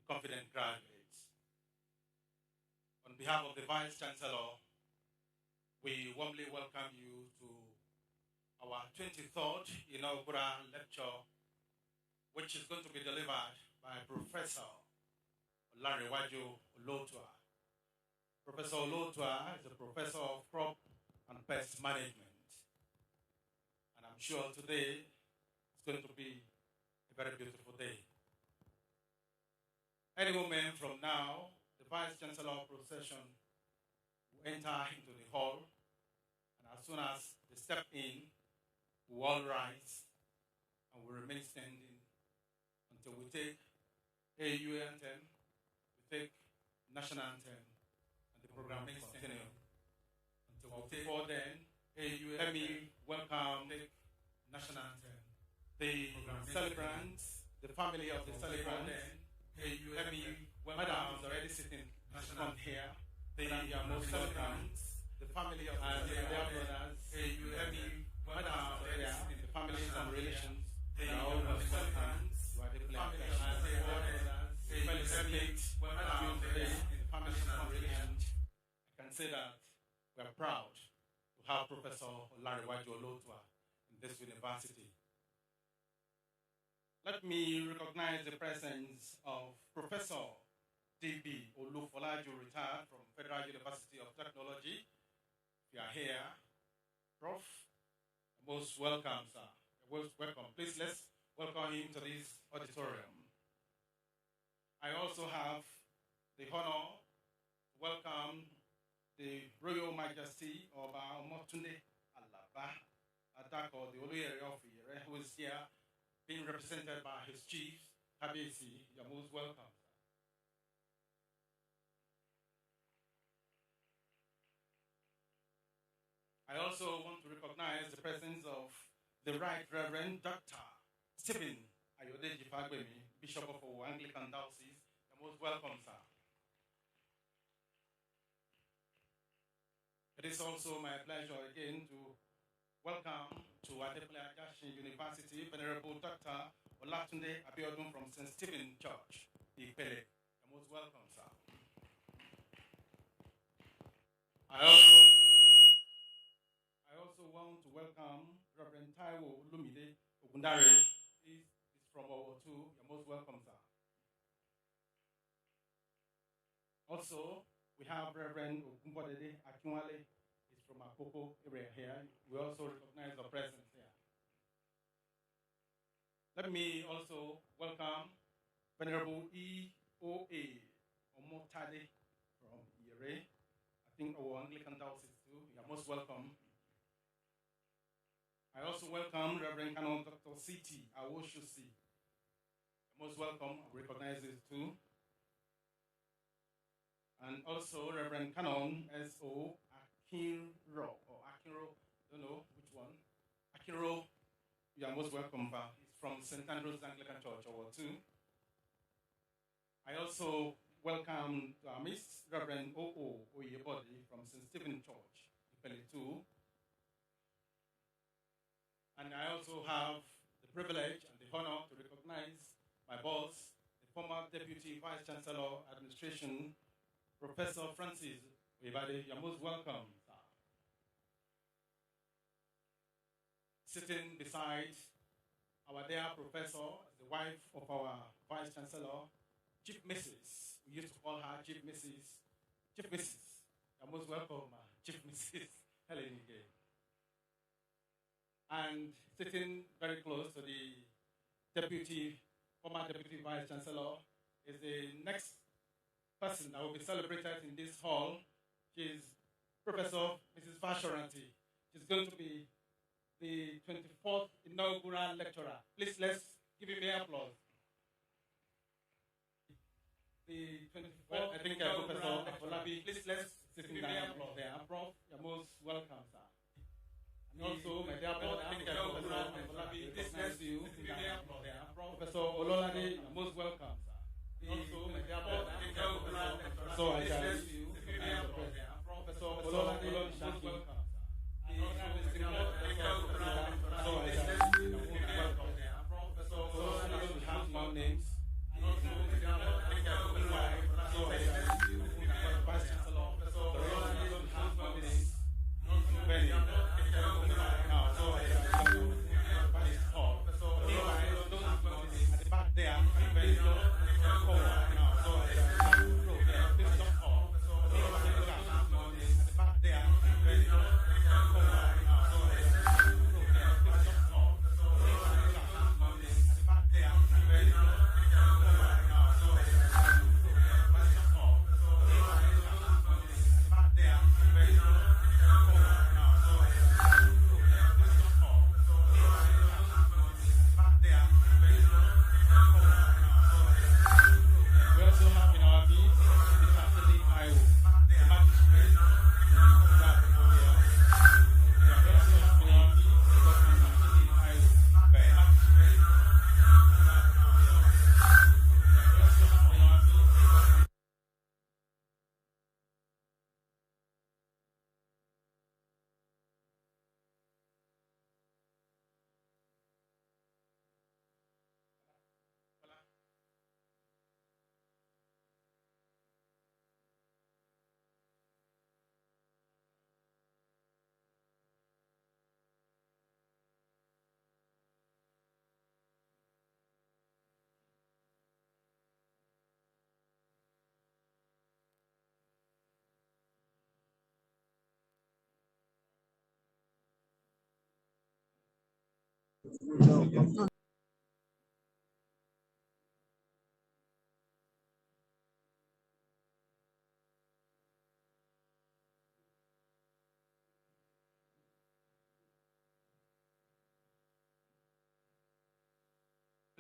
confident graduates. On behalf of the Vice Chancellor, we warmly welcome you to our 23rd Inaugural Lecture, which is going to be delivered by Professor Olotuah. Professor Olotuah is a professor of crop and pest management. And I'm sure today it's going to be a very beautiful day. Any moment from now, the Vice Chancellor procession will enter into the hall, and as soon as they step in, we will all rise and we remain standing until we take AAUA anthem, we take national anthem, and the program will continue until we take. Before then, AAUA, let me welcome the national anthem, the celebrants, the family of the celebrants. Let me welcome is already sitting from here. The most celebrants, the family of their brothers. Let me welcome already sitting the families and relations. They are all most celebrants. The family of their brothers. Felicitate welcome the families and relations. I can say that we are proud to have Professor Olotuah in this university. Let me recognize the presence of Professor D.B. Olotuah, retired from Federal University of Technology. If you are here, Prof, most welcome, sir. Most welcome. Please let's welcome him to this auditorium. I also have the honor to welcome the Royal Majesty of Olotunde Alaba Adako, the Oluyere of Iyere, who is here, being represented by his chief, Ajasin. You're most welcome. I also want to recognize the presence of the Right Reverend Dr. Stephen Ayodeji Fagbemi, Bishop of our Anglican Diocese. You're most welcome, sir. It is also my pleasure again to welcome to Ajasin University, Venerable Dr. Olotunde from St. Stephen Church, Ipele. You're most welcome, sir. I also want to welcome Reverend Taiwo Lumide Ogundare. He's from Olotuah. You're most welcome, sir. Also, we have Reverend Adekunle. From Akoko area here. We also recognize the presence here. Let me also welcome Venerable EOA Omotade from Iyere. I think our Anglican Diocese too. You are most welcome. I also welcome Reverend Canon Dr. C.T. Awoshosi. Most welcome. I recognize this too. And also Reverend Canon S.O. Akinro, don't know which one. Akinro, you are most welcome. It's from St. Andrew's Anglican Church, Olotuah. I also welcome Miss Reverend O.O. Oyebode from St. Stephen Church, Ipele 2. And I also have the privilege and the honor to recognize my boss, the former Deputy Vice Chancellor Administration, Professor Francis Oyebade. You're most welcome. Sitting beside our dear professor, the wife of our Vice Chancellor, Chief Mrs. We used to call her Chief Mrs. Chief Mrs. You're most welcome, Chief Mrs. Helen again. And sitting very close to the former Deputy Vice Chancellor, is the next person that will be celebrated in this hall. She's Professor Mrs. Fashoranti. She's going to be the 24th Inaugural Lecturer. Please, let's give him an applause. The 24th, I think, Professor Afolabi. Please, let's give him an applause there. Prof, you're most welcome, sir. And also, my dear brother, I think, Professor Afolabi, please, let's give him an applause there. Professor Ololade, you're most welcome, sir. Also, my dear brother, I think, Professor Ajasin, please, let's give him an applause there. Professor Ololade, you're most welcome. Names.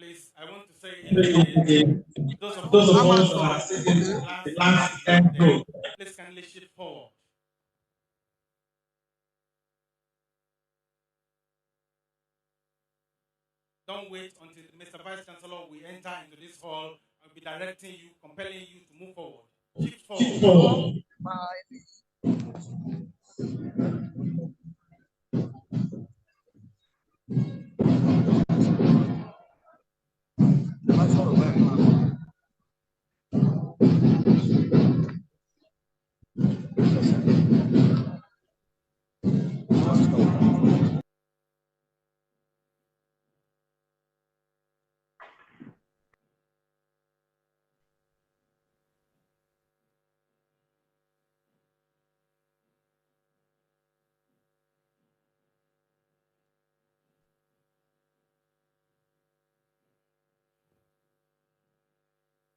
Please, I want to say those of us who are sitting in the last 10 row, please kindly shift forward. Don't wait until Mr. Vice Chancellor will enter into this hall and be directing you, compelling you to move forward. Shift forward.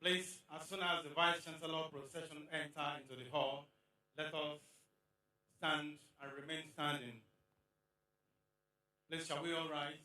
Please, as soon as the Vice Chancellor procession enter into the hall, let us stand and remain standing. Please, shall we all rise?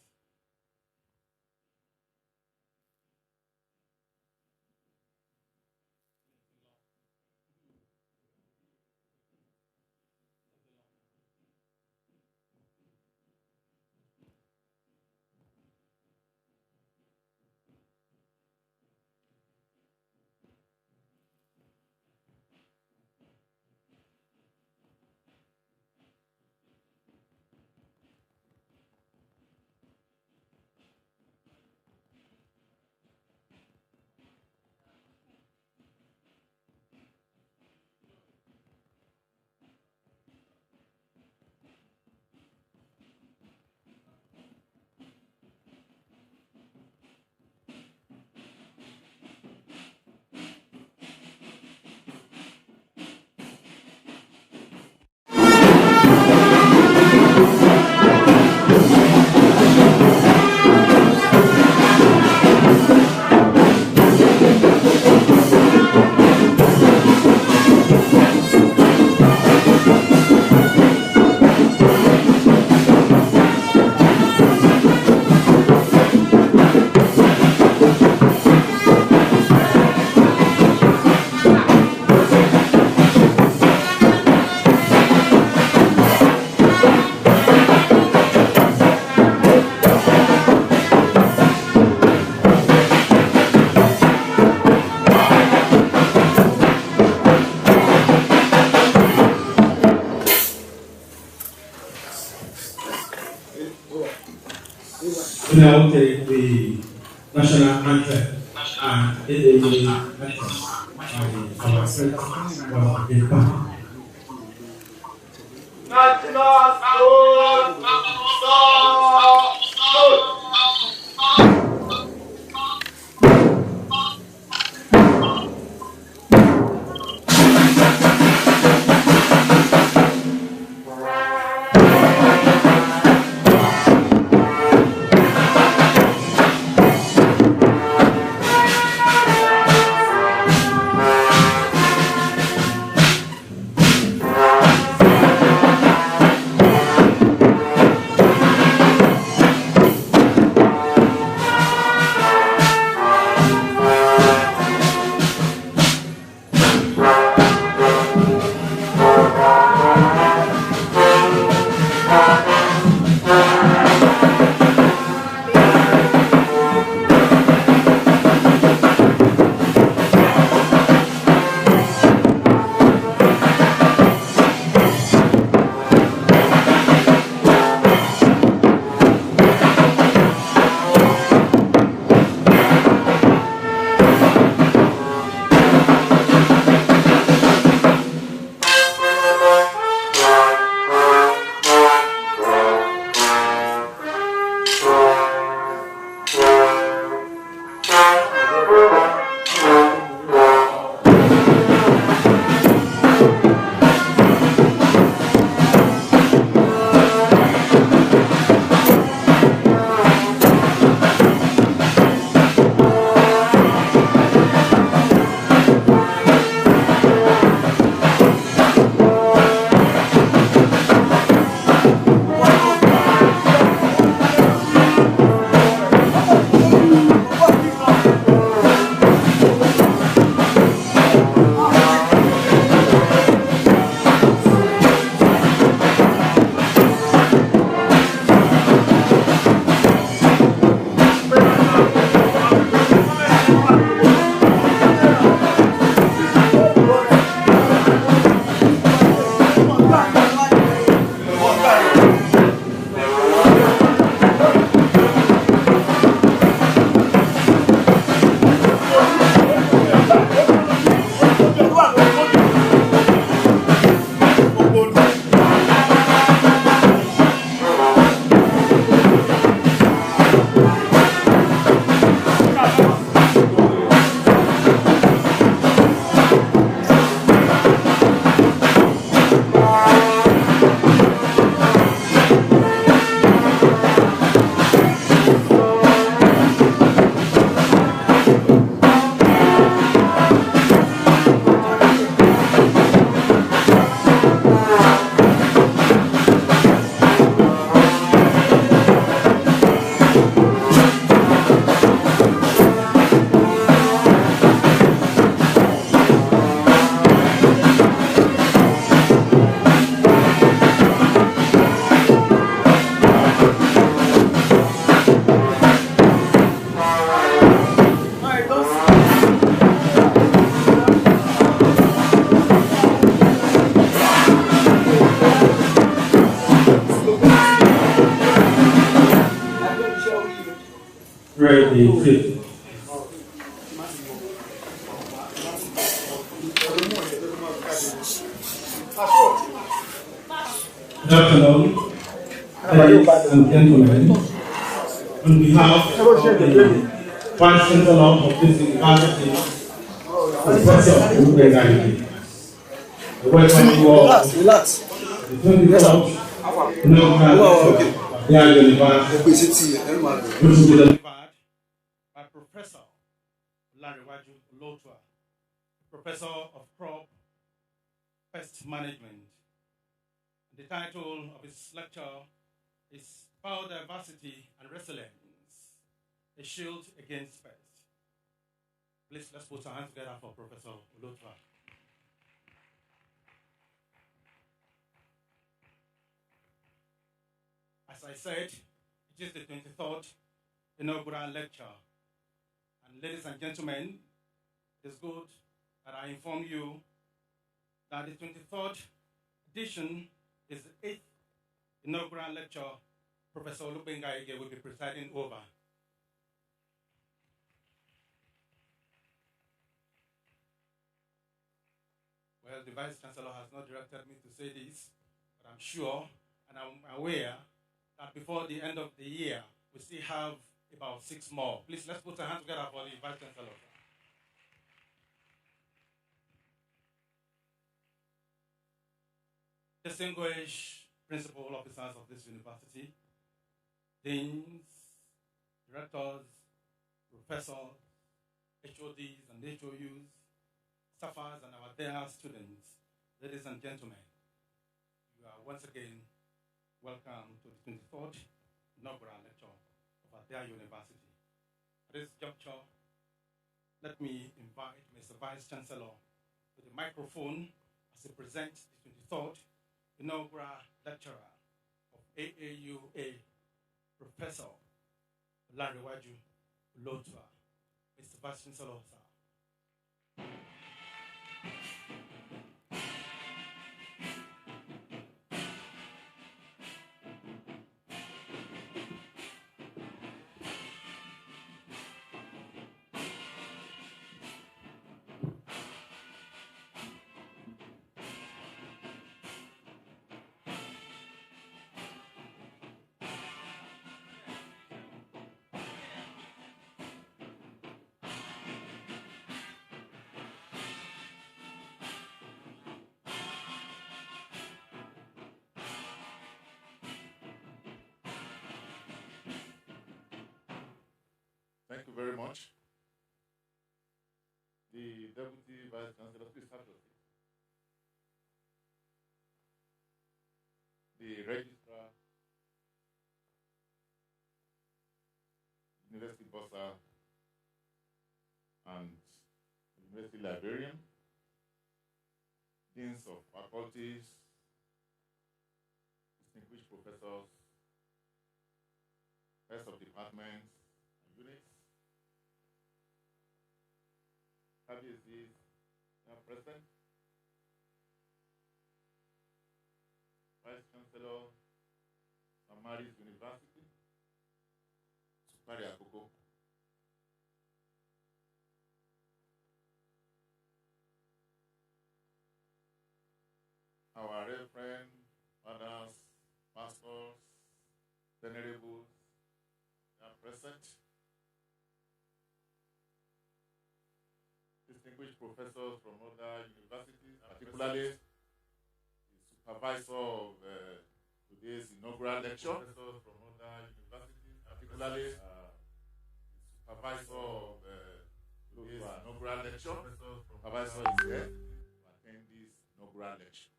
We now take the national anthem and AAUA anthem by our friend of the band. National Sport Stop! a field. Good afternoon, ladies and gentlemen. On behalf of the Vice Chancellor of this university, Professor Adekunle, I welcome you all to the 24th Inaugural lecture of Biodiversity, which will be delivered by Professor Olotuah, Professor of Crop Pest Management. The title of his lecture is Biodiversity and Resilience, a Shield Against Pests. Please, let's put our hands together for Professor Olotuah. As I said, it is the 23rd Inaugural Lecture. And ladies and gentlemen, it is good that I inform you that the 23rd edition is the 8th Inaugural Lecture Professor Olubengaige will be presiding over. Well, the Vice Chancellor has not directed me to say this, but I'm sure and I'm aware that before the end of the year, we still have about 6 more. Please, let's put our hands together for the Vice Chancellor. Distinguished principal officers of this university, deans, directors, professors, HODs and HOUs, staffers and our dear students, ladies and gentlemen, you are once again welcome to the 23rd Inaugural Lecture of our dear university. At this juncture, let me invite Mr. Vice Chancellor to the microphone as he presents the 23rd Inaugural Lecturer of AAUA, Professor Olotuah. Mr. Vice Chancellor, sir. Thank you very much. The Deputy Vice Chancellor, please have your seat. The Registrar, University Bursar, and University Librarian, Deans of Faculties, distinguished professors, heads of departments and units, Ajasin, President, Vice Chancellor, St. Mary's University, Supari Akoko, our Reverend, fathers, pastors, venerables, are present. Distinguished professors from other universities, particularly the supervisor of today's inaugural lecture. Professors from other universities, particularly the supervisor of today's inaugural lecture. Supervisor is here to attend this inaugural lecture.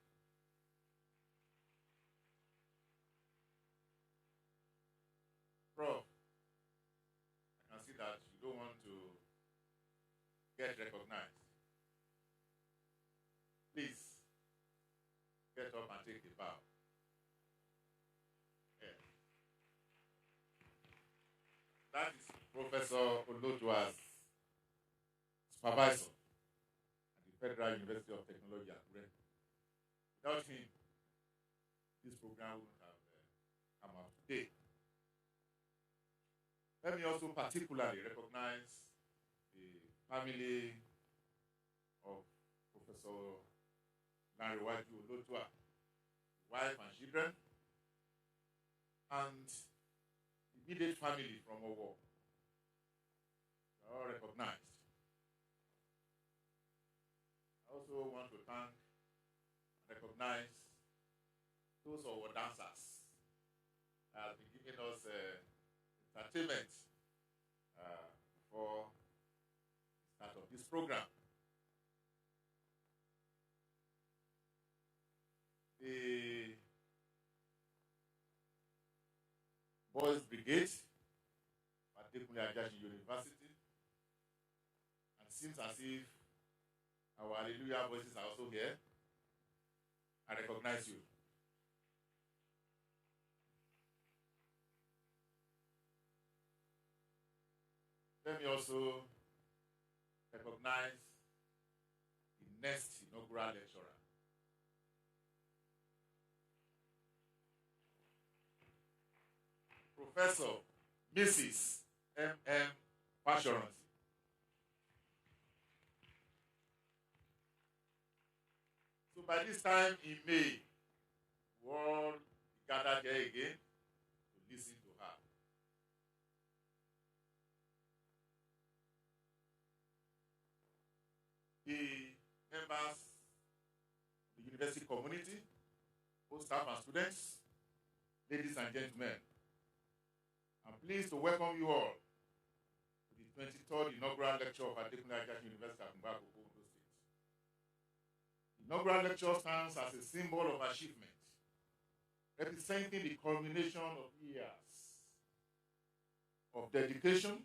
Prof, I can see that you don't want to get recognized. Please get up and take a bow. Yeah. That is Professor Olotuah's supervisor at the Federal University of Technology, Akure. Without him, this program wouldn't have come up today. Let me also particularly recognize the family of Professor Olotuah, wife and children, and immediate family from Owo. They are all recognized. I also want to thank and recognize those Owo dancers that have been giving us entertainment for the start of this program. The Boys Brigade at Ajasin University, and it seems as if our Hallelujah voices are also here. I recognize you. Let me also recognize the next inaugural lecturer. Professor Mrs. M.M. Pashoransi. So by this time in May, we all gathered here again to listen to her. The members of the university community, both staff and students, ladies and gentlemen, I'm pleased to welcome you all to the 23rd Inaugural Lecture of Adekunle Ajasin University of Ondo State. The inaugural lecture stands as a symbol of achievement, representing the culmination of years of dedication,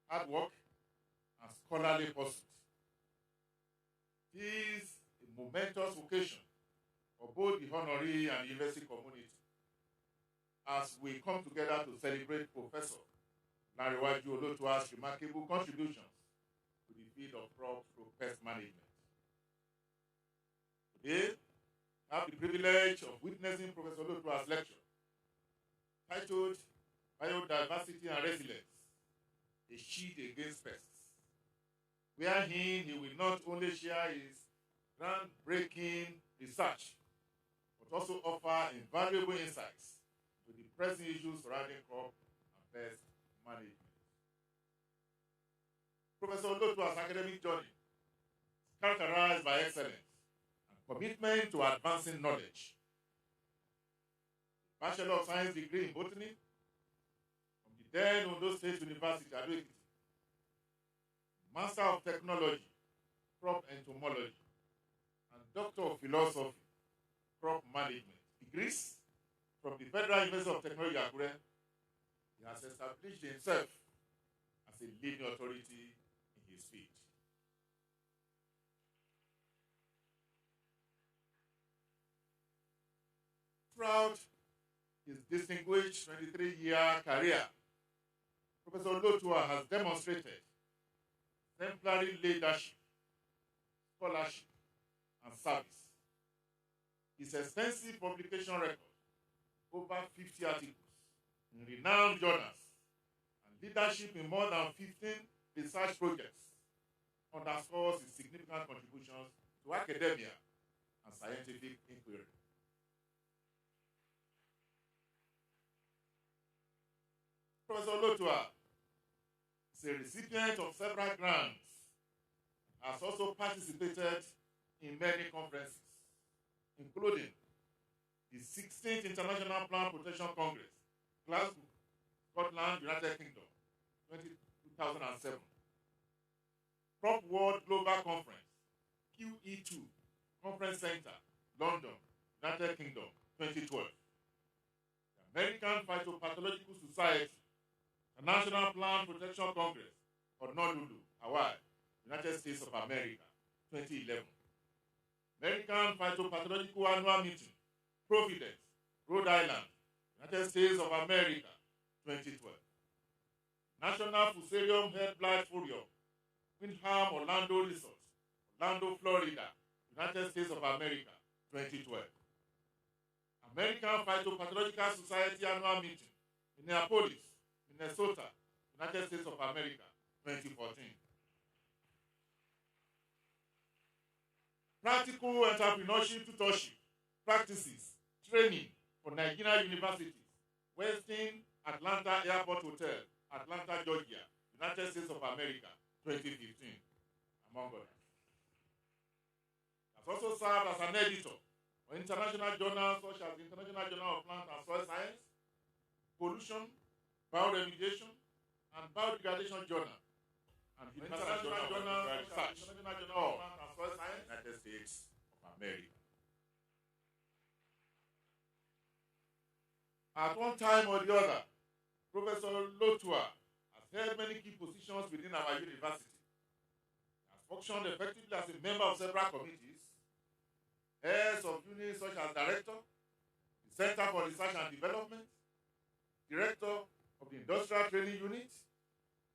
hard work, and scholarly pursuit. This is a momentous occasion for both the honoree and the university community, as we come together to celebrate Professor Olotuah's remarkable contributions to the field of Prof through pest management. Today, I have the privilege of witnessing Professor Olotuah's lecture titled Biodiversity and Resilience, a Shield Against Pests, wherein he will not only share his groundbreaking research, but also offer invaluable insights to the pressing issues surrounding crop and pest management. Professor Olotuah's academic journey is characterized by excellence and commitment to advancing knowledge. Bachelor of Science degree in Botany from the then Ondo State University, Adekunle. Master of Technology, Crop Entomology, and Doctor of Philosophy, Crop Management degrees from the Federal University of Technology, Akure. He has established himself as a leading authority in his field. Throughout his distinguished 23-year career, Professor Olotuah has demonstrated exemplary leadership, scholarship, and service. His extensive publication record, over 50 articles in renowned journals, and leadership in more than 15 research projects underscores his significant contributions to academia and scientific inquiry. Professor Olotuah is a recipient of several grants, has also participated in many conferences, including the 16th International Plant Protection Congress, Glasgow, Scotland, United Kingdom, 2007. Crop World Global Conference, QE2, Conference Center, London, United Kingdom, 2012. The American Phytopathological Society, the National Plant Protection Congress, Honolulu, Hawaii, United States of America, 2011. American Phytopathological Annual Meeting, Providence, Rhode Island, United States of America, 2012. National Fusarium Head Blight Furium, Windham Orlando Resort, Orlando, Florida, United States of America, 2012. American Phytopathological Society Annual Meeting, Minneapolis, Minnesota, United States of America, 2014. Practical entrepreneurship tutorship practices training for Nigerian universities, Westin Atlanta Airport Hotel, Atlanta, Georgia, United States of America, 2015, among others. Has also served as an editor for international journals such as the International Journal of Plant and Soil Science, Pollution, Bioremediation, and Biodegradation Journal, and the International Journal of Research, International Journal of Plant and Soil Science, United States of America. At one time or the other, Professor Olotuah has held many key positions within our university. He has functioned effectively as a member of several committees, heads of units such as Director, the Center for Research and Development, Director of the Industrial Training Unit,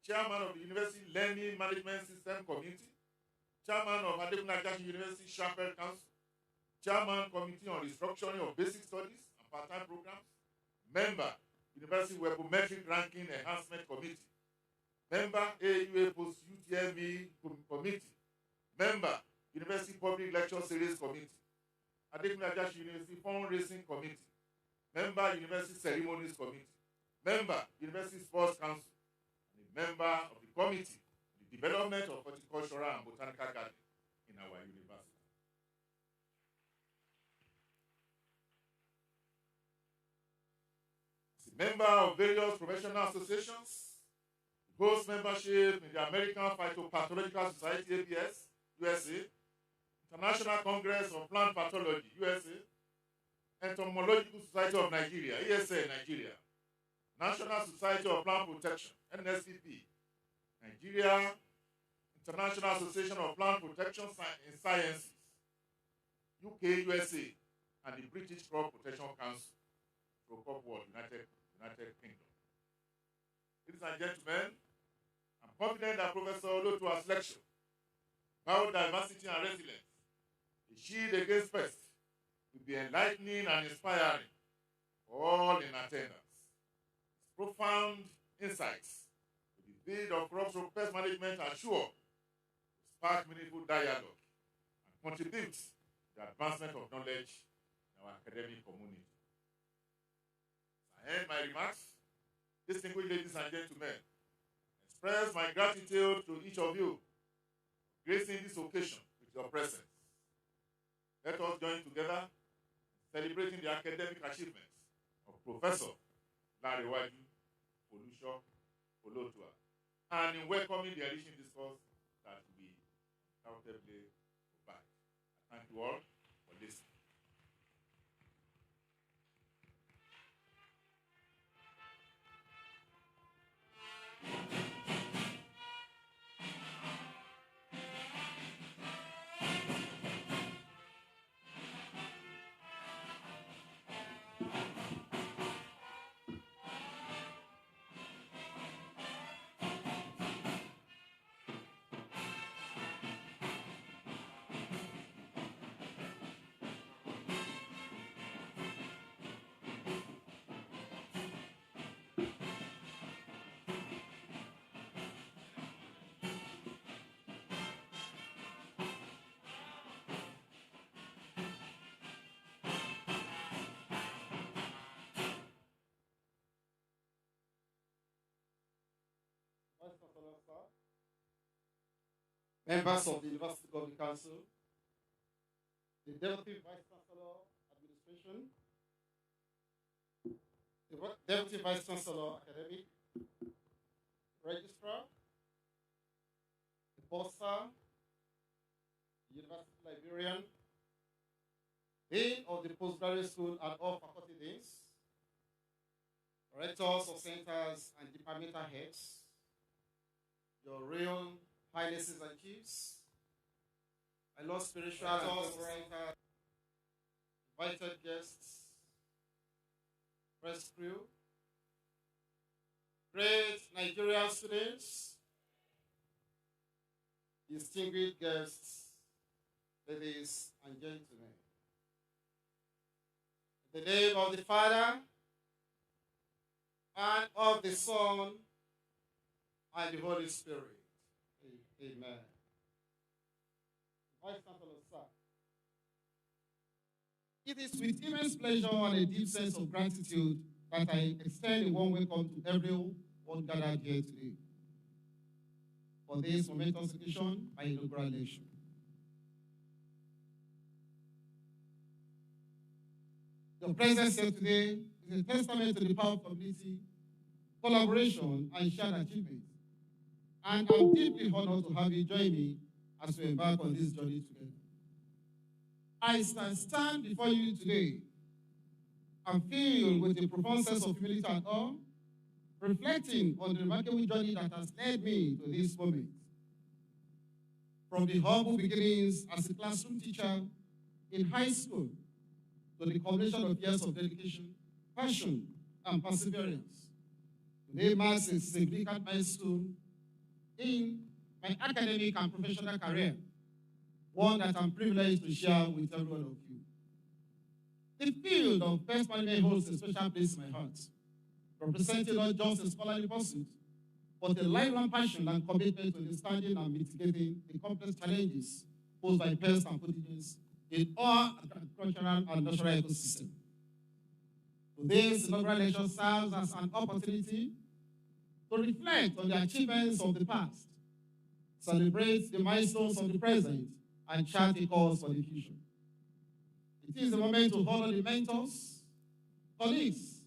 Chairman of the University Learning Management System Committee, Chairman of Adekunle University Chapel Council, Chairman Committee on Restructuring of Basic Studies and Part-Time Programs, Member, University Webometric Ranking Enhancement Committee, Member, AAUA Post-UTME Committee, Member, University Public Lecture Series Committee, Adekunle University Fundraising Committee, Member, University Ceremonies Committee, Member, University Sports Council, and a member of the Committee on the Development of Horticultural and Botanical Gardens in our university. Member of various professional associations, holds membership in the American Phytopathological Society, APS, USA, International Congress of Plant Pathology, USA, Entomological Society of Nigeria, ESA, Nigeria, National Society of Plant Protection, NSPP, Nigeria International Association of Plant Protection in Sciences, UK, USA, and the British Crop Protection Council, United Kingdom. Ladies and gentlemen, I'm confident that Professor Olotuah's lecture, Biodiversity and Resilience, a shield against pests, will be enlightening and inspiring for all in attendance. His profound insights with the field of crop pest management are sure to spark meaningful dialogue and contribute to the advancement of knowledge in our academic community. I end my remarks, distinguished ladies and gentlemen, express my gratitude to each of you for gracing this occasion with your presence. Let us join together in celebrating the academic achievements of Professor Larewaju Olotuah, and in welcoming the enriching discourse that we undoubtedly provide. I thank you all for listening. Members of the University Governing Council, the Deputy Vice Chancellor Administration, the Deputy Vice Chancellor Academic, Registrar, the Bursar, the University Librarian, Dean of the Postgraduate School and all faculty deans, Rectors of centers and departmental heads, your real Highnesses and Chiefs, my Lord Spiritual and Temporal, invited guests, press crew, great Nigerian students, distinguished guests, ladies and gentlemen. In the name of the Father, and of the Son, and the Holy Spirit. Amen. Vice Chancellor, sir. It is with immense pleasure and a deep sense of gratitude that I extend a warm welcome to everyone gathered here today for this momentous occasion, my inaugural lecture. Your presence here today is a testament to the power of community, collaboration, and shared achievement. And I'm deeply honored to have you join me as we embark on this journey together. I stand before you today and filled with a profound sense of humility and awe, reflecting on the remarkable journey that has led me to this moment. From the humble beginnings as a classroom teacher in high school to the culmination of years of dedication, passion, and perseverance, today marks a significant milestone in my academic and professional career, one that I'm privileged to share with every one of you. The field of pest management holds a special place in my heart, representing not just a scholarly pursuit, but a lifelong passion and commitment to understanding and mitigating the complex challenges posed by pests and pathogens in our agricultural and natural ecosystem. Today's inaugural lecture serves as an opportunity to reflect on the achievements of the past, celebrate the milestones of the present, and chart a course for the future. It is a moment to honor the mentors, colleagues,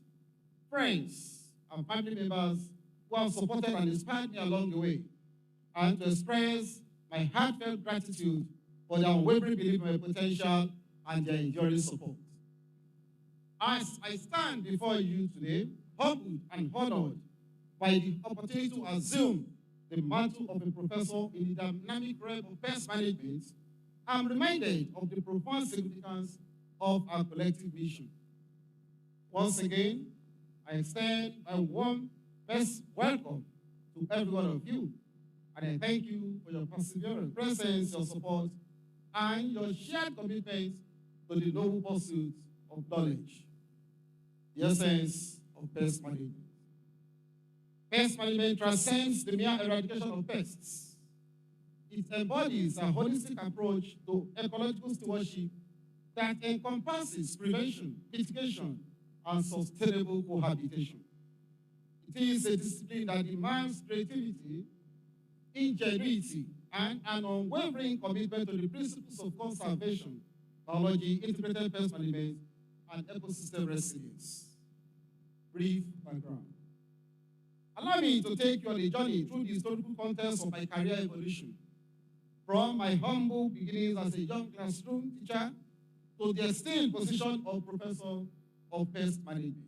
friends, and family members who have supported and inspired me along the way, and to express my heartfelt gratitude for their unwavering belief in my potential and their enduring support. As I stand before you today, humbled and honored by the opportunity to assume the mantle of a professor in the dynamic realm of pest management, I'm reminded of the profound significance of our collective mission. Once again, I extend my warm best welcome to every one of you, and I thank you for your perseverance, presence, your support, and your shared commitment to the noble pursuit of knowledge, the essence of pest management. Pest management transcends the mere eradication of pests. It embodies a holistic approach to ecological stewardship that encompasses prevention, mitigation, and sustainable cohabitation. It is a discipline that demands creativity, ingenuity, and an unwavering commitment to the principles of conservation, biology, integrated pest management, and ecosystem resilience. Brief background. Allow me to take you on a journey through the historical context of my career evolution, from my humble beginnings as a young classroom teacher to the esteemed position of professor of pest management.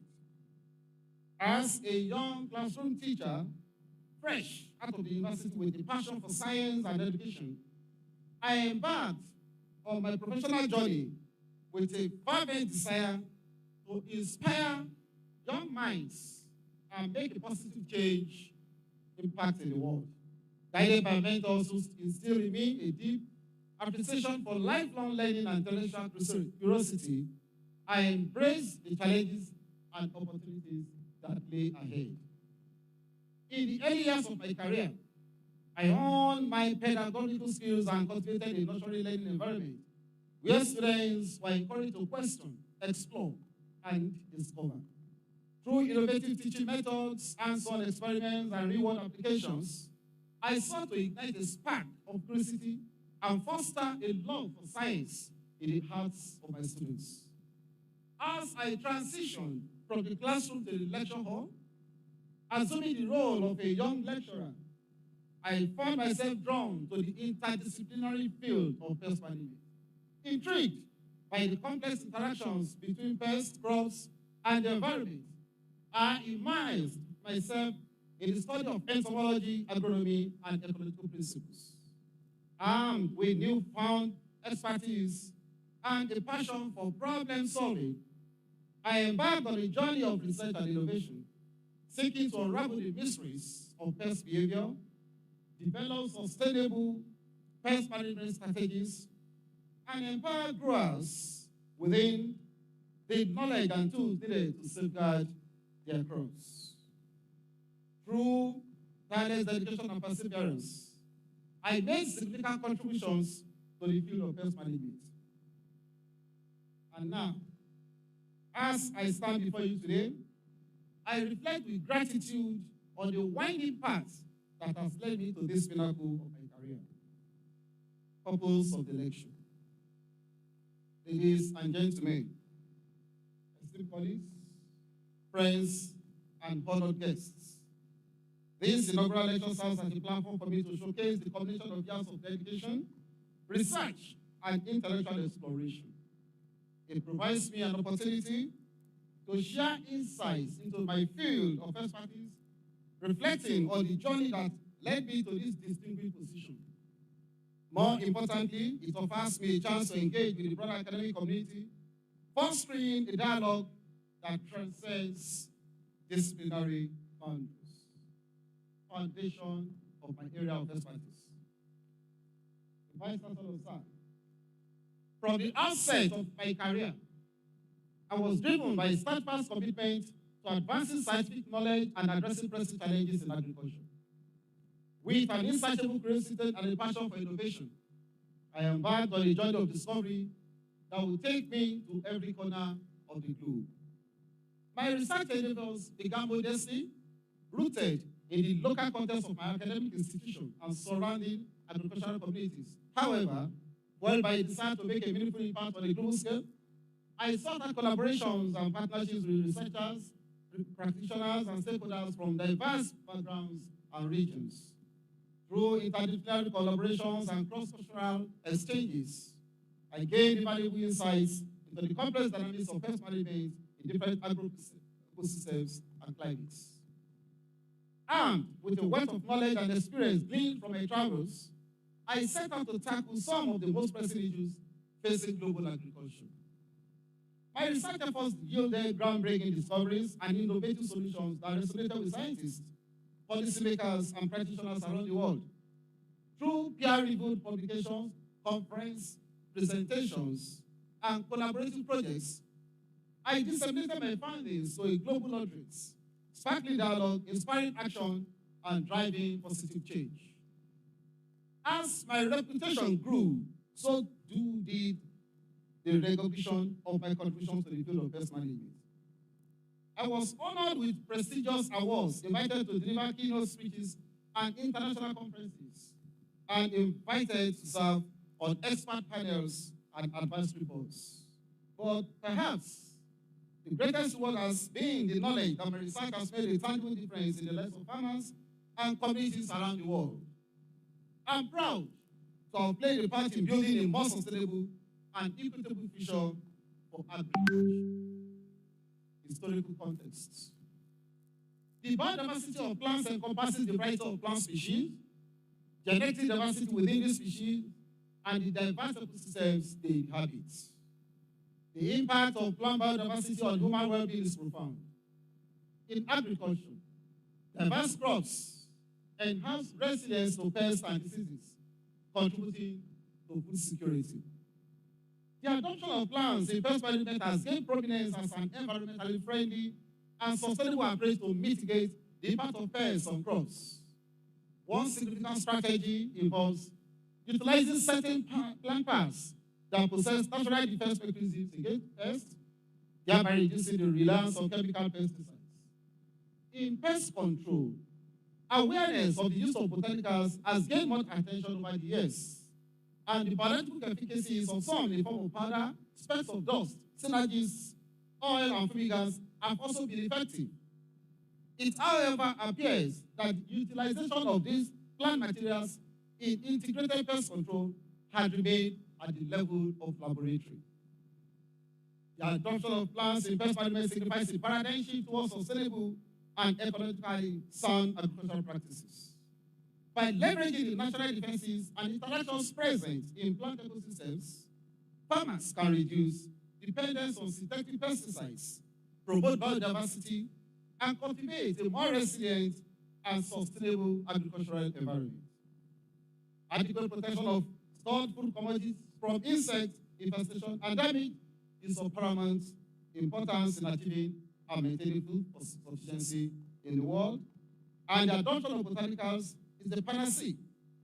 As a young classroom teacher, fresh out of the university with a passion for science and education, I embarked on my professional journey with a fervent desire to inspire young minds and make a positive change impact in the world. Guided by mentors who instill in me a deep appreciation for lifelong learning and intellectual curiosity, I embrace the challenges and opportunities that lay ahead. In the early years of my career, I honed my pedagogical skills and cultivated a nurturing learning environment where students were encouraged to question, explore, and discover. Through innovative teaching methods, hands-on experiments, and real-world applications, I sought to ignite a spark of curiosity and foster a love for science in the hearts of my students. As I transitioned from the classroom to the lecture hall, assuming the role of a young lecturer, I found myself drawn to the interdisciplinary field of pest management. Intrigued by the complex interactions between pests, crops, and the environment, I immersed myself in the study of entomology, agronomy, and ecological principles. Armed with newfound expertise and a passion for problem solving, I embarked on a journey of research and innovation, seeking to unravel the mysteries of pest behavior, develop sustainable pest management strategies, and empower growers within the knowledge and tools needed to safeguard their crops. Through tireless dedication and perseverance, I made significant contributions to the field of pest management. And now, as I stand before you today, I reflect with gratitude on the winding path that has led me to this pinnacle of my career. Purpose of the lecture. Ladies and gentlemen, esteemed colleagues, friends, and honored guests, this inaugural lecture serves as a platform for me to showcase the combination of years of dedication, research, and intellectual exploration. It provides me an opportunity to share insights into my field of expertise, reflecting on the journey that led me to this distinguished position. More importantly, it offers me a chance to engage with the broader academic community, fostering a dialogue that transcends disciplinary boundaries. Foundation of my area of expertise. The Vice Chancellor, sir. From the outset of my career, I was driven by a steadfast commitment to advancing scientific knowledge and addressing pressing challenges in agriculture. With an insatiable curiosity and a passion for innovation, I embarked on a journey of discovery that will take me to every corner of the globe. My research endeavors began modestly, rooted in the local context of my academic institution and surrounding agricultural communities. However, well, by a desire to make a meaningful impact on a global scale, I sought out collaborations and partnerships with researchers, practitioners, and stakeholders from diverse backgrounds and regions. Through interdisciplinary collaborations and cross-cultural exchanges, I gained valuable insights into the complex dynamics of pest management in different agroecosystems and climates. Armed with a wealth of knowledge and experience gleaned from my travels, I set out to tackle some of the most pressing issues facing global agriculture. My research efforts yielded groundbreaking discoveries and innovative solutions that resonated with scientists, policymakers, and practitioners around the world. Through peer-reviewed publications, conference presentations, and collaborative projects, I disseminated my findings to a global audience, sparkling dialogue, inspiring action, and driving positive change. As my reputation grew, so did the recognition of my contributions to the field of pest management. I was honored with prestigious awards, invited to deliver keynote speeches and international conferences, and invited to serve on expert panels and advisory boards. But perhaps the greatest reward has been the knowledge that my research has made a tangible difference in the lives of farmers and communities around the world. I'm proud to have played a part in building a more sustainable and equitable future for agriculture. Historical context. The biodiversity of plants encompasses the variety of plant species, genetic diversity within these species, and the diverse ecosystems they inhabit. The impact of plant biodiversity on human well-being is profound. In agriculture, diverse crops enhance resilience to pests and diseases, contributing to food security. The adoption of plants in pest management has gained prominence as an environmentally friendly and sustainable approach to mitigate the impact of pests on crops. One significant strategy involves utilizing certain plant parts that possess natural defense mechanisms against pests, thereby reducing the reliance on chemical pesticides. In pest control, awareness of the use of botanicals has gained much attention over the years, and the biological efficacies of some in the form of powder, specks of dust, synergies, oil, and fumigants have also been effective. It, however, appears that the utilization of these plant materials in integrated pest control had remained at the level of laboratory. The adoption of plants in pest management signifies a paradigm shift towards sustainable and ecologically sound agricultural practices. By leveraging the natural defenses and interactions present in plant ecosystems, farmers can reduce dependence on synthetic pesticides, promote biodiversity, and cultivate a more resilient and sustainable agricultural environment. Adequate protection of stored food commodities from insect infestation and damage is of paramount importance in achieving and maintaining food sufficiency in the world, and the adoption of botanicals is the panacea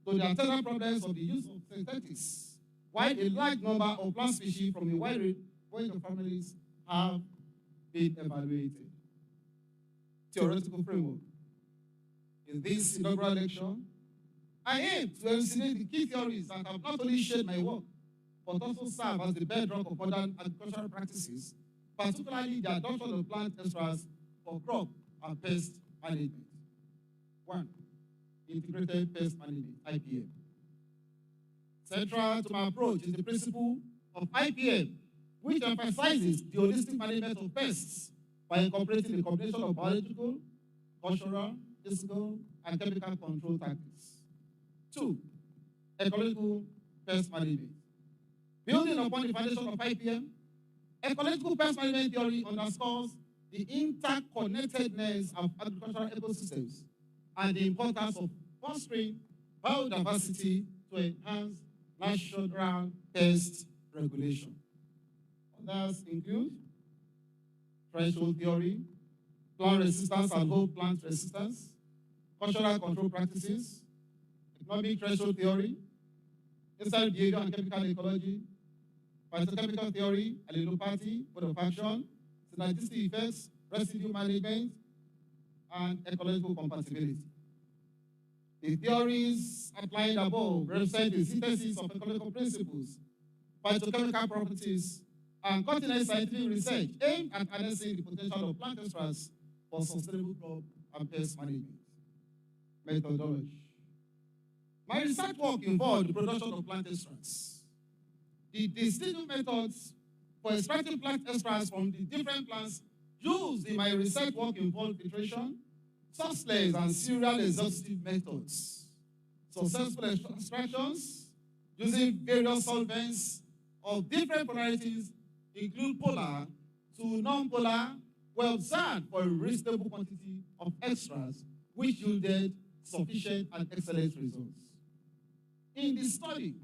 to the attendant problems of the use of synthetics, while a large number of plant species from a wide range of families have been evaluated. Theoretical framework. In this inaugural lecture, I aim to elucidate the key theories that have not only shaped my work, but also serve as the bedrock of modern agricultural practices, particularly the adoption of plant extracts for crop and pest management. 1. Integrated Pest Management, IPM. Central to my approach is the principle of IPM, which emphasizes the holistic management of pests by incorporating the combination of biological, cultural, physical, and chemical control tactics. 2. Ecological pest management. Building upon the foundation of IPM, ecological pest management theory underscores the interconnectedness of agricultural ecosystems and the importance of fostering biodiversity to enhance national pest regulation. Others include threshold theory, plant resistance and whole plant resistance, cultural control practices, economic threshold theory, insect behavior and chemical ecology, phytochemical theory, allelopathy, mode of action, synergistic effects, residue management, and ecological compatibility. The theories outlined above represent the synthesis of ecological principles, phytochemical properties, and cutting-edge scientific research aimed at harnessing the potential of plant extracts for sustainable crop and pest management. Methodology. My research work involved the production of plant extracts. The distinctive methods for extracting plant extracts from the different plants used in my research work involved filtration, sourceless and serial exhaustive methods, successful extractions using various solvents of different polarities, include polar to non-polar, were observed for a reasonable quantity of extracts, which yielded sufficient and excellent results. In the study,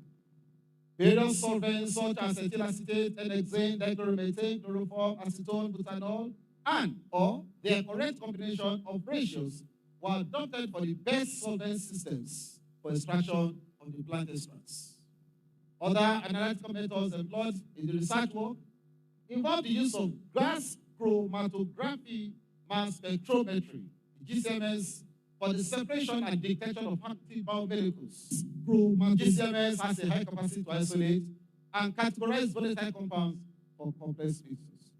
various solvents such as ethyl acetate, N-hexane, dichloromethane, chloroform, acetone, butanol, and/or their correct combination of ratios were adopted for the best solvent systems for extraction of the plant extracts. Other analytical methods employed in the research work involve the use of gas chromatography mass spectrometry, GCMS, for the separation and detection of active biomolecules. GCMS has a high capacity to isolate and categorize volatile compounds for complex species.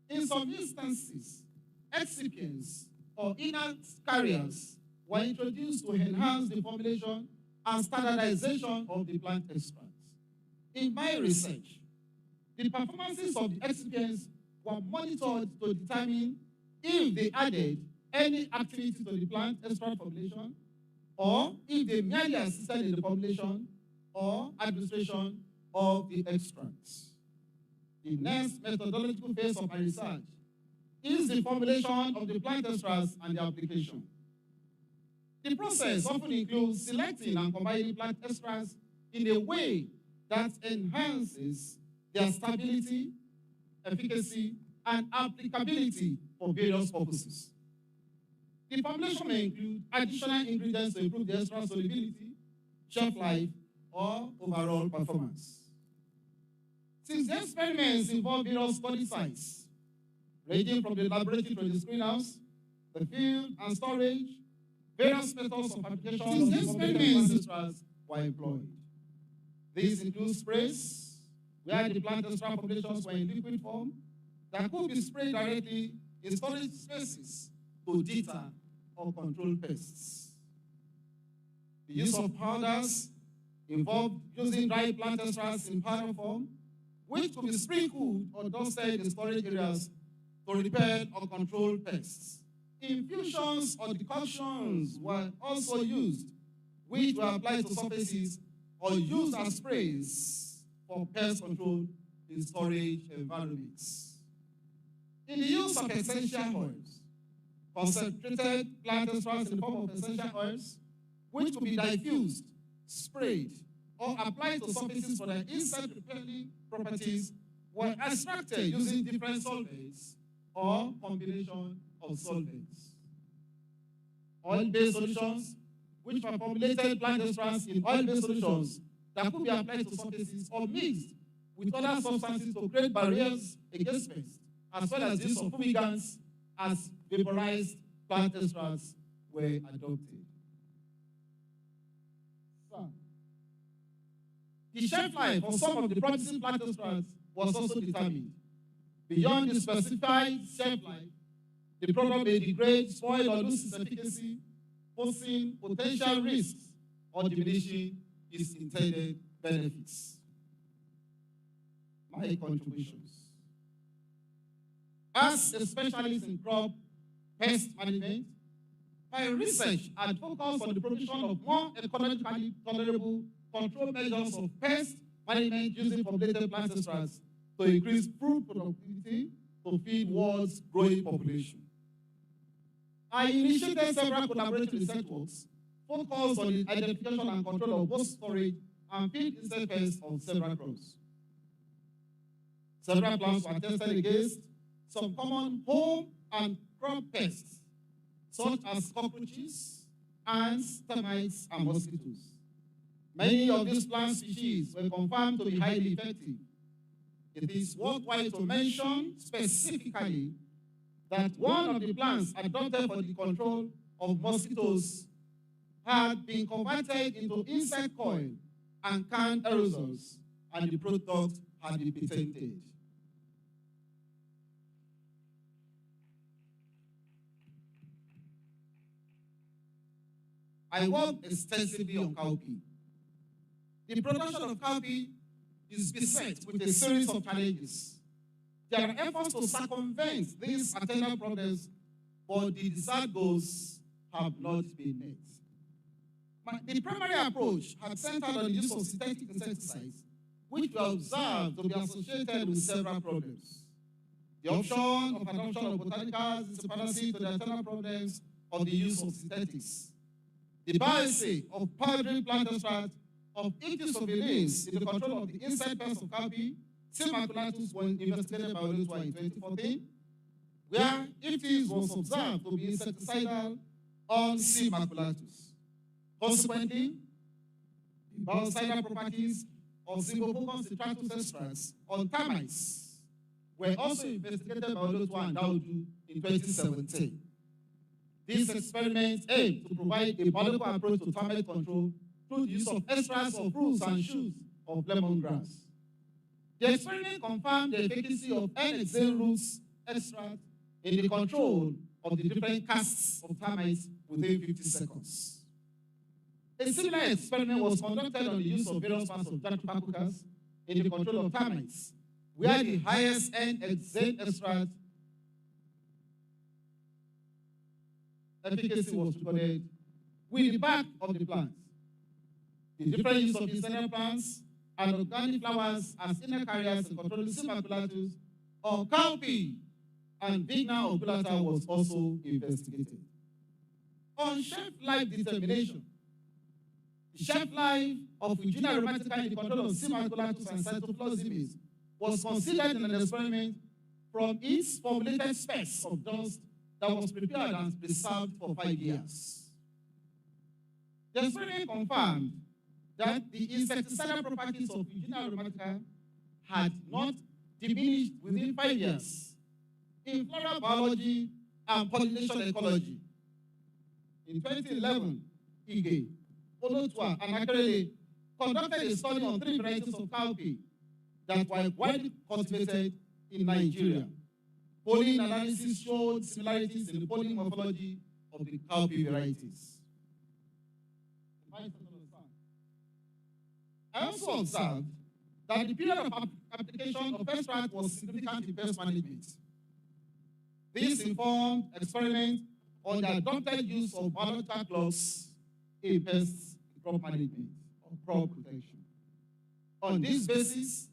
In some instances, excipients or inert carriers were introduced to enhance the formulation and standardization of the plant extracts. In my research, the performances of the excipients were monitored to determine if they added any activity to the plant extract formulation, or if they merely assisted in the formulation or administration of the extracts. The next methodological phase of my research is the formulation of the plant extracts and their application. The process often includes selecting and combining plant extracts in a way that enhances their stability, efficacy, and applicability for various purposes. The formulation may include additional ingredients to improve the extract solubility, shelf life, or overall performance. Since the experiments involve various study sites, ranging from the laboratory to the greenhouse, the field, and storage, various methods of application of the experiments extracts were employed. These include sprays, where the plant extract formulations were in liquid form that could be sprayed directly in storage spaces to deter or control pests. The use of powders involved using dry plant extracts in powder form, which could be sprinkled or dusted in storage areas to repel or control pests. Infusions or decoctions were also used, which were applied to surfaces or used as sprays for pest control in storage environments. In the use of essential oils, concentrated plant extracts in the form of essential oils, which could be diffused, sprayed, or applied to surfaces for their insect-repelling properties, were extracted using different solvents or combination of solvents. oil-based solutions, which were formulated plant extracts in oil-based solutions that could be applied to surfaces or mixed with other substances to create barriers against pests, as well as use of fumigants as vaporized plant extracts were adopted. So, the shelf life for some of the promising plant extracts was also determined. Beyond the specified shelf life, the product may degrade, spoil, or lose its efficacy, posing potential risks or diminishing its intended benefits. My contributions. As a specialist in crop pest management, my research had focused on the provision of more economically tolerable control measures of pest management using formulated plant extracts to increase fruit productivity to feed world's growing population. I initiated several collaborative research works focused on the identification and control of both storage and field insect pests of several crops. Several plants were tested against some common home and crop pests, such as cockroaches, ants, termites, and mosquitoes. Many of these plant species were confirmed to be highly effective. It is worthwhile to mention specifically that one of the plants adopted for the control of mosquitoes had been converted into insect coil and canned aerosols, and the product had been patented. I worked extensively on cowpea. The production of cowpea is beset with a series of challenges. There are efforts to circumvent these attendant problems, but the desired goals have not been met. The primary approach had centered on the use of synthetic insecticides, which were observed to be associated with several problems. The option of adoption of botanicals is equivalent to the attendant problems of the use of synthetics. The biassay of powdery plant extract of iptisovilins in the control of the insect pest of cowpea, C. maculatus, was investigated by Olotuah in 2014, where iptis was observed to be insecticidal on C. maculatus. Consequently, the biocidal properties of Zingopogon citratus extracts on termites were also investigated by Olotuah and Daudu in 2017. This experiment aimed to provide a molecular approach to termite control through the use of extracts of roots and shoots of lemongrass. The experiment confirmed the efficacy of N-hexane roots extract in the control of the different castes of termites within 50 seconds. A similar experiment was conducted on the use of various parts of Jatrophacoccus in the control of termites, where the highest N-hexane extract efficacy was recorded with the bark of the plant. The different use of decennial plants and organic flowers as inner carriers in controlling C. maculatus on cowpea and Vigna ungulata was also investigated. On shelf life determination, the shelf life of Virginia aromatica in the control of C. maculatus and cytoplasmids was considered in an experiment from its formulated specs of dust that was prepared and preserved for 5 years. The experiment confirmed that the insecticidal properties of Virginia aromatica had not diminished within 5 years in floral biology and pollination ecology. In 2011, Ige, Olotuah, and Ajasin conducted a study on 3 varieties of cowpea that were widely cultivated in Nigeria. Pollen analysis showed similarities in the pollen morphology of the cowpea varieties. I also observed that the period of application of extract was significant in pest management. This informed experiment on the adopted use of biological cloaks in pest crop management or crop protection. On this basis,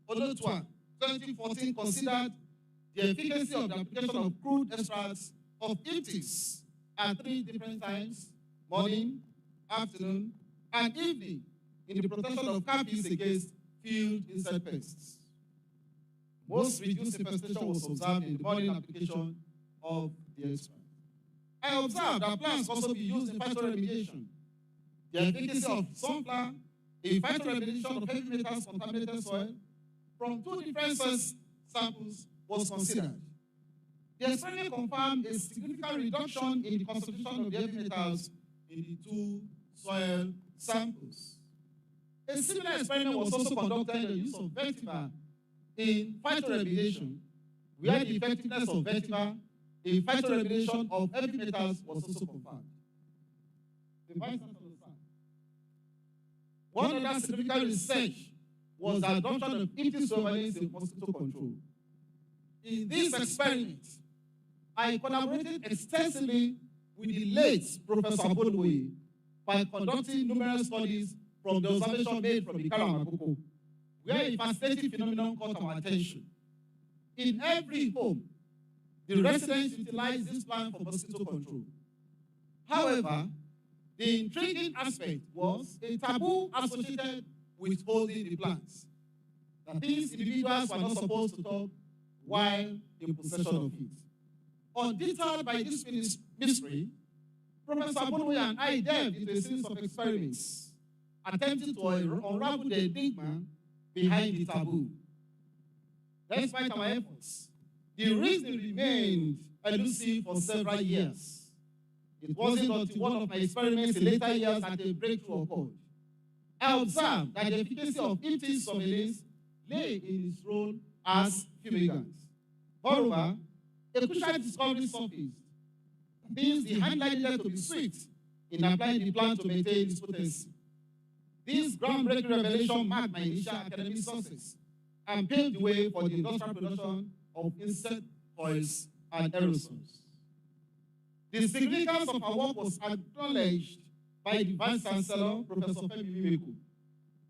Olotuah 2014 considered the efficacy of the application of crude extracts of iptis at 3 different times, morning, afternoon, and evening, in the protection of cowpeas against field insect pests. Most reduced infestation was observed in the morning application of the extract. I observed that plants also be used in phytoremediation. The efficacy of sunflower in phytoremediation of heavy metals contaminated soil from 2 different soil samples was considered. The experiment confirmed a significant reduction in the concentration of the heavy metals in the 2 soil samples. A similar experiment was also conducted in the use of vetiver in phytoremediation, where the effectiveness of vetiver in phytoremediation of heavy metals was also confirmed. One other significant research was the adoption of IPT surveillance in mosquito control. In this experiment, I collaborated extensively with the late Professor Olotuah by conducting numerous studies from the observation made from the Karamakoko, where a fascinating phenomenon caught our attention. In every home, the residents utilized this plant for mosquito control. However, the intriguing aspect was a taboo associated with holding the plants. That these individuals were not supposed to talk while in possession of it. Undeterred by this mystery, Professor Olotuah and I delved into a series of experiments, attempting to unravel the enigma behind the taboo. Despite our efforts, the reason remained elusive for several years. It wasn't until one of my experiments in later years that a breakthrough occurred. I observed that the efficacy of IPT surveillance lay in its role as fumigants. Moreover, a crucial discovery surfaced. These the handler needed to be swift in applying the plan to maintain its potency. This groundbreaking revelation marked my initial academic success and paved the way for the industrial production of insect oils and aerosols. The significance of our work was acknowledged by the Vice Chancellor, Professor Femi Mimeko,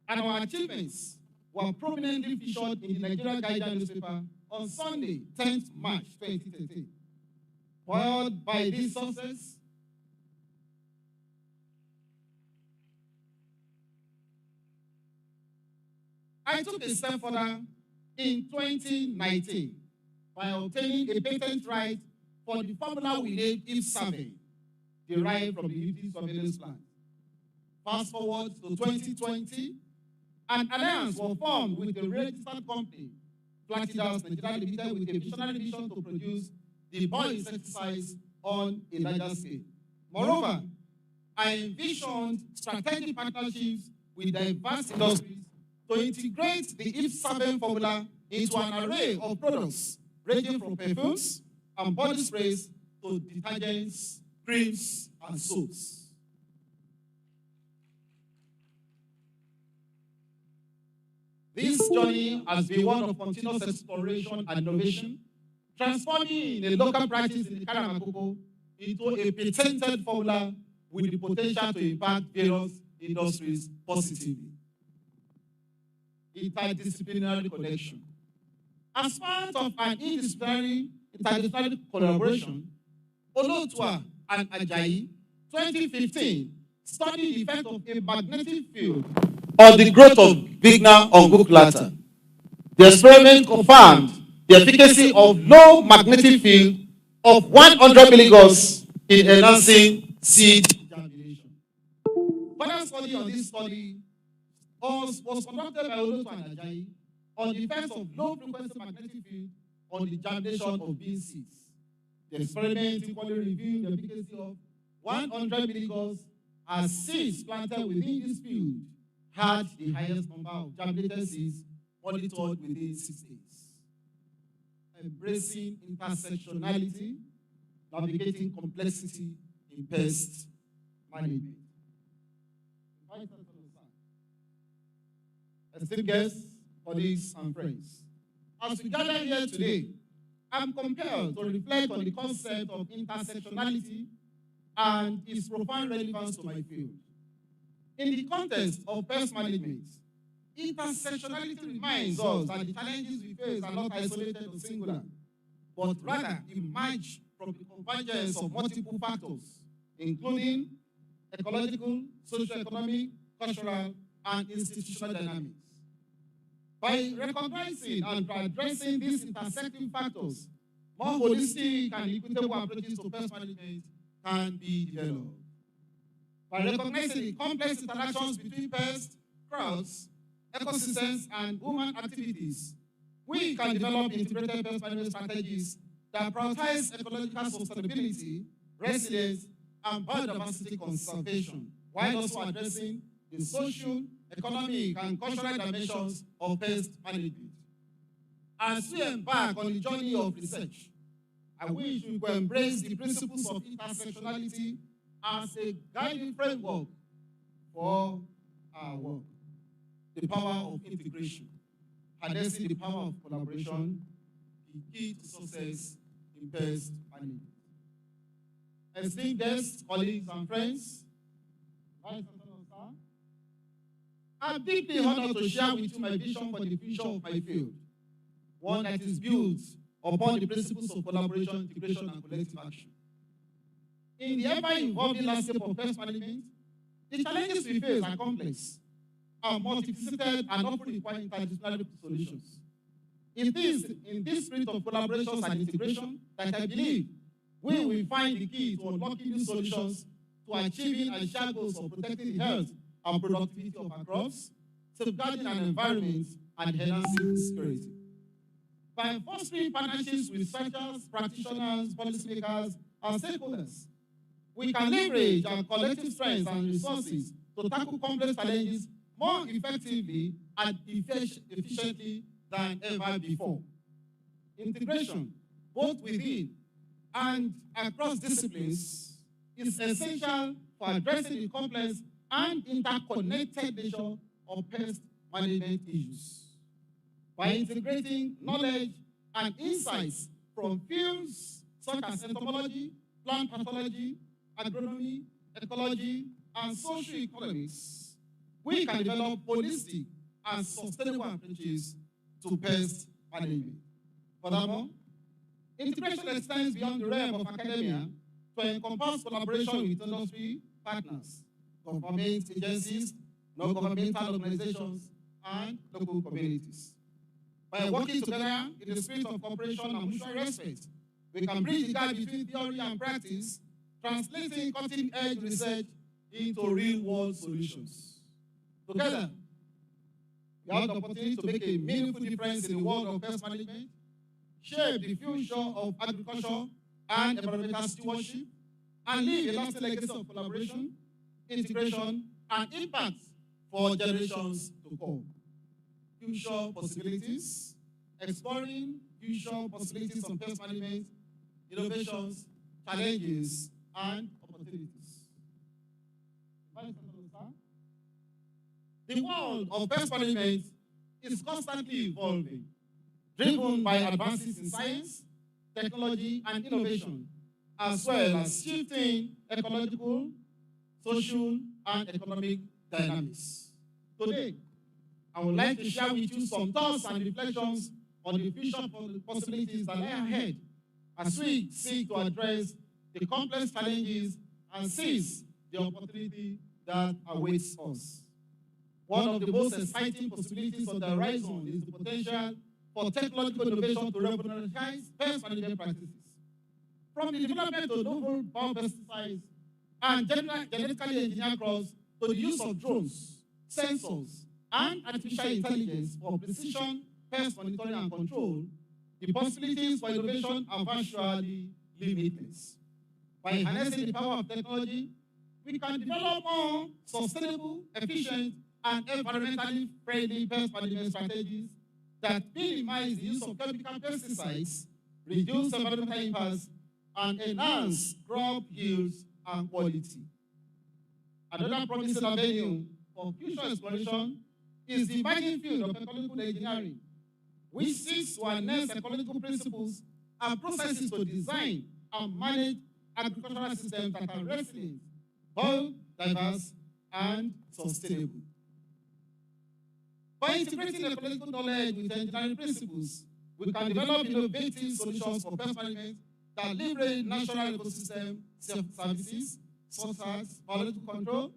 and our achievements were prominently featured in the Nigerian Guardian newspaper on Sunday, 10th March 2013. Buoyed by this success, I took a step further in 2019 by obtaining a patent right for the formula we named IPSurvey, derived from the IPT surveillance plan. Fast forward to 2020, an alliance was formed with the registered company, Platinum Nigeria Limited, with a visionary mission to produce the bioinsecticides on a larger scale. Moreover, I envisioned strategic partnerships with diverse industries to integrate the IPSurvey formula into an array of products ranging from perfumes and body sprays to detergents, creams, and soaps. This journey has been one of continuous exploration and innovation, transforming a local practice in the Karamakoko into a patented formula with the potential to impact various industries positively. Interdisciplinary connection. As part of an interdisciplinary collaboration, Olotuah and Ajasin, 2015, studied the effect of a magnetic field on the growth of vigna on Gukulata. The experiment confirmed the efficacy of low magnetic field of 100 milligauss in enhancing seed germination. Further study on this study was conducted by Olotuah and Ajasin on the effects of low-frequency magnetic field on the germination of bean seeds. The experiment equally revealed the efficacy of 100 milligauss as seeds planted within this field had the highest number of germinated seeds monitored within 6 days. Embracing intersectionality, navigating complexity in pest management. Esteemed guests, colleagues, and friends, as we gather here today, I'm compelled to reflect on the concept of intersectionality and its profound relevance to my field. In the context of pest management, intersectionality reminds us that the challenges we face are not isolated or singular, but rather emerge from the convergence of multiple factors, including ecological, socio-economic, cultural, and institutional dynamics. By recognizing and addressing these intersecting factors, more holistic and equitable approaches to pest management can be developed. By recognizing the complex interactions between pests, crops, ecosystems, and human activities, we can develop integrated pest management strategies that prioritize ecological sustainability, resilience, and biodiversity conservation, while also addressing the social, economic, and cultural dimensions of pest management. As we embark on the journey of research, I wish we could embrace the principles of intersectionality as a guiding framework for our work. The power of integration, harnessing the power of collaboration, the key to success in pest management. Esteemed guests, colleagues, and friends, I'm deeply honored to share with you my vision for the future of my field, one that is built upon the principles of collaboration, integration, and collective action. In the ever-evolving landscape of pest management, the challenges we face are complex, are multifaceted, and often require interdisciplinary solutions. It is in this spirit of collaboration and integration that I believe we will find the key to unlocking these solutions to achieving and share goals of protecting the health and productivity of our crops, safeguarding our environment, and enhancing security. By fostering partnerships with researchers, practitioners, policymakers, and stakeholders, we can leverage our collective strengths and resources to tackle complex challenges more effectively and efficiently than ever before. Integration, both within and across disciplines, is essential for addressing the complex and interconnected nature of pest management issues. By integrating knowledge and insights from fields such as entomology, plant pathology, agronomy, ecology, and social economics, we can develop holistic and sustainable approaches to pest management. Furthermore, integration extends beyond the realm of academia to encompass collaboration with industry partners, government agencies, non-governmental organizations, and local communities. By working together in the spirit of cooperation and mutual respect, we can bridge the gap between theory and practice, translating cutting-edge research into real-world solutions. Together, we have the opportunity to make a meaningful difference in the world of pest management, shape the future of agriculture and environmental stewardship, and leave a lasting legacy of collaboration, integration, and impact for generations to come. Future possibilities, exploring future possibilities of pest management, innovations, challenges, and opportunities. The world of pest management is constantly evolving, driven by advances in science, technology, and innovation, as well as shifting ecological, social, and economic dynamics. Today, I would like to share with you some thoughts and reflections on the future possibilities that lie ahead as we seek to address the complex challenges and seize the opportunity that awaits us. One of the most exciting possibilities on the horizon is the potential for technological innovation to revolutionize pest management practices. From the development of novel biopesticides and genetically engineered crops to the use of drones, sensors, and artificial intelligence for precision pest monitoring and control, the possibilities for innovation are virtually limitless. By harnessing the power of technology, we can develop more sustainable, efficient, and environmentally friendly pest management strategies that minimize the use of chemical pesticides, reduce environmental impacts, and enhance crop yields and quality. Another promising avenue for future exploration is the emerging field of ecological engineering, which seeks to harness ecological principles and processes to design and manage agricultural systems that are resilient, biodiverse, and sustainable. By integrating ecological knowledge with engineering principles, we can develop innovative solutions for pest management that leverage natural ecosystem services, such as biological control,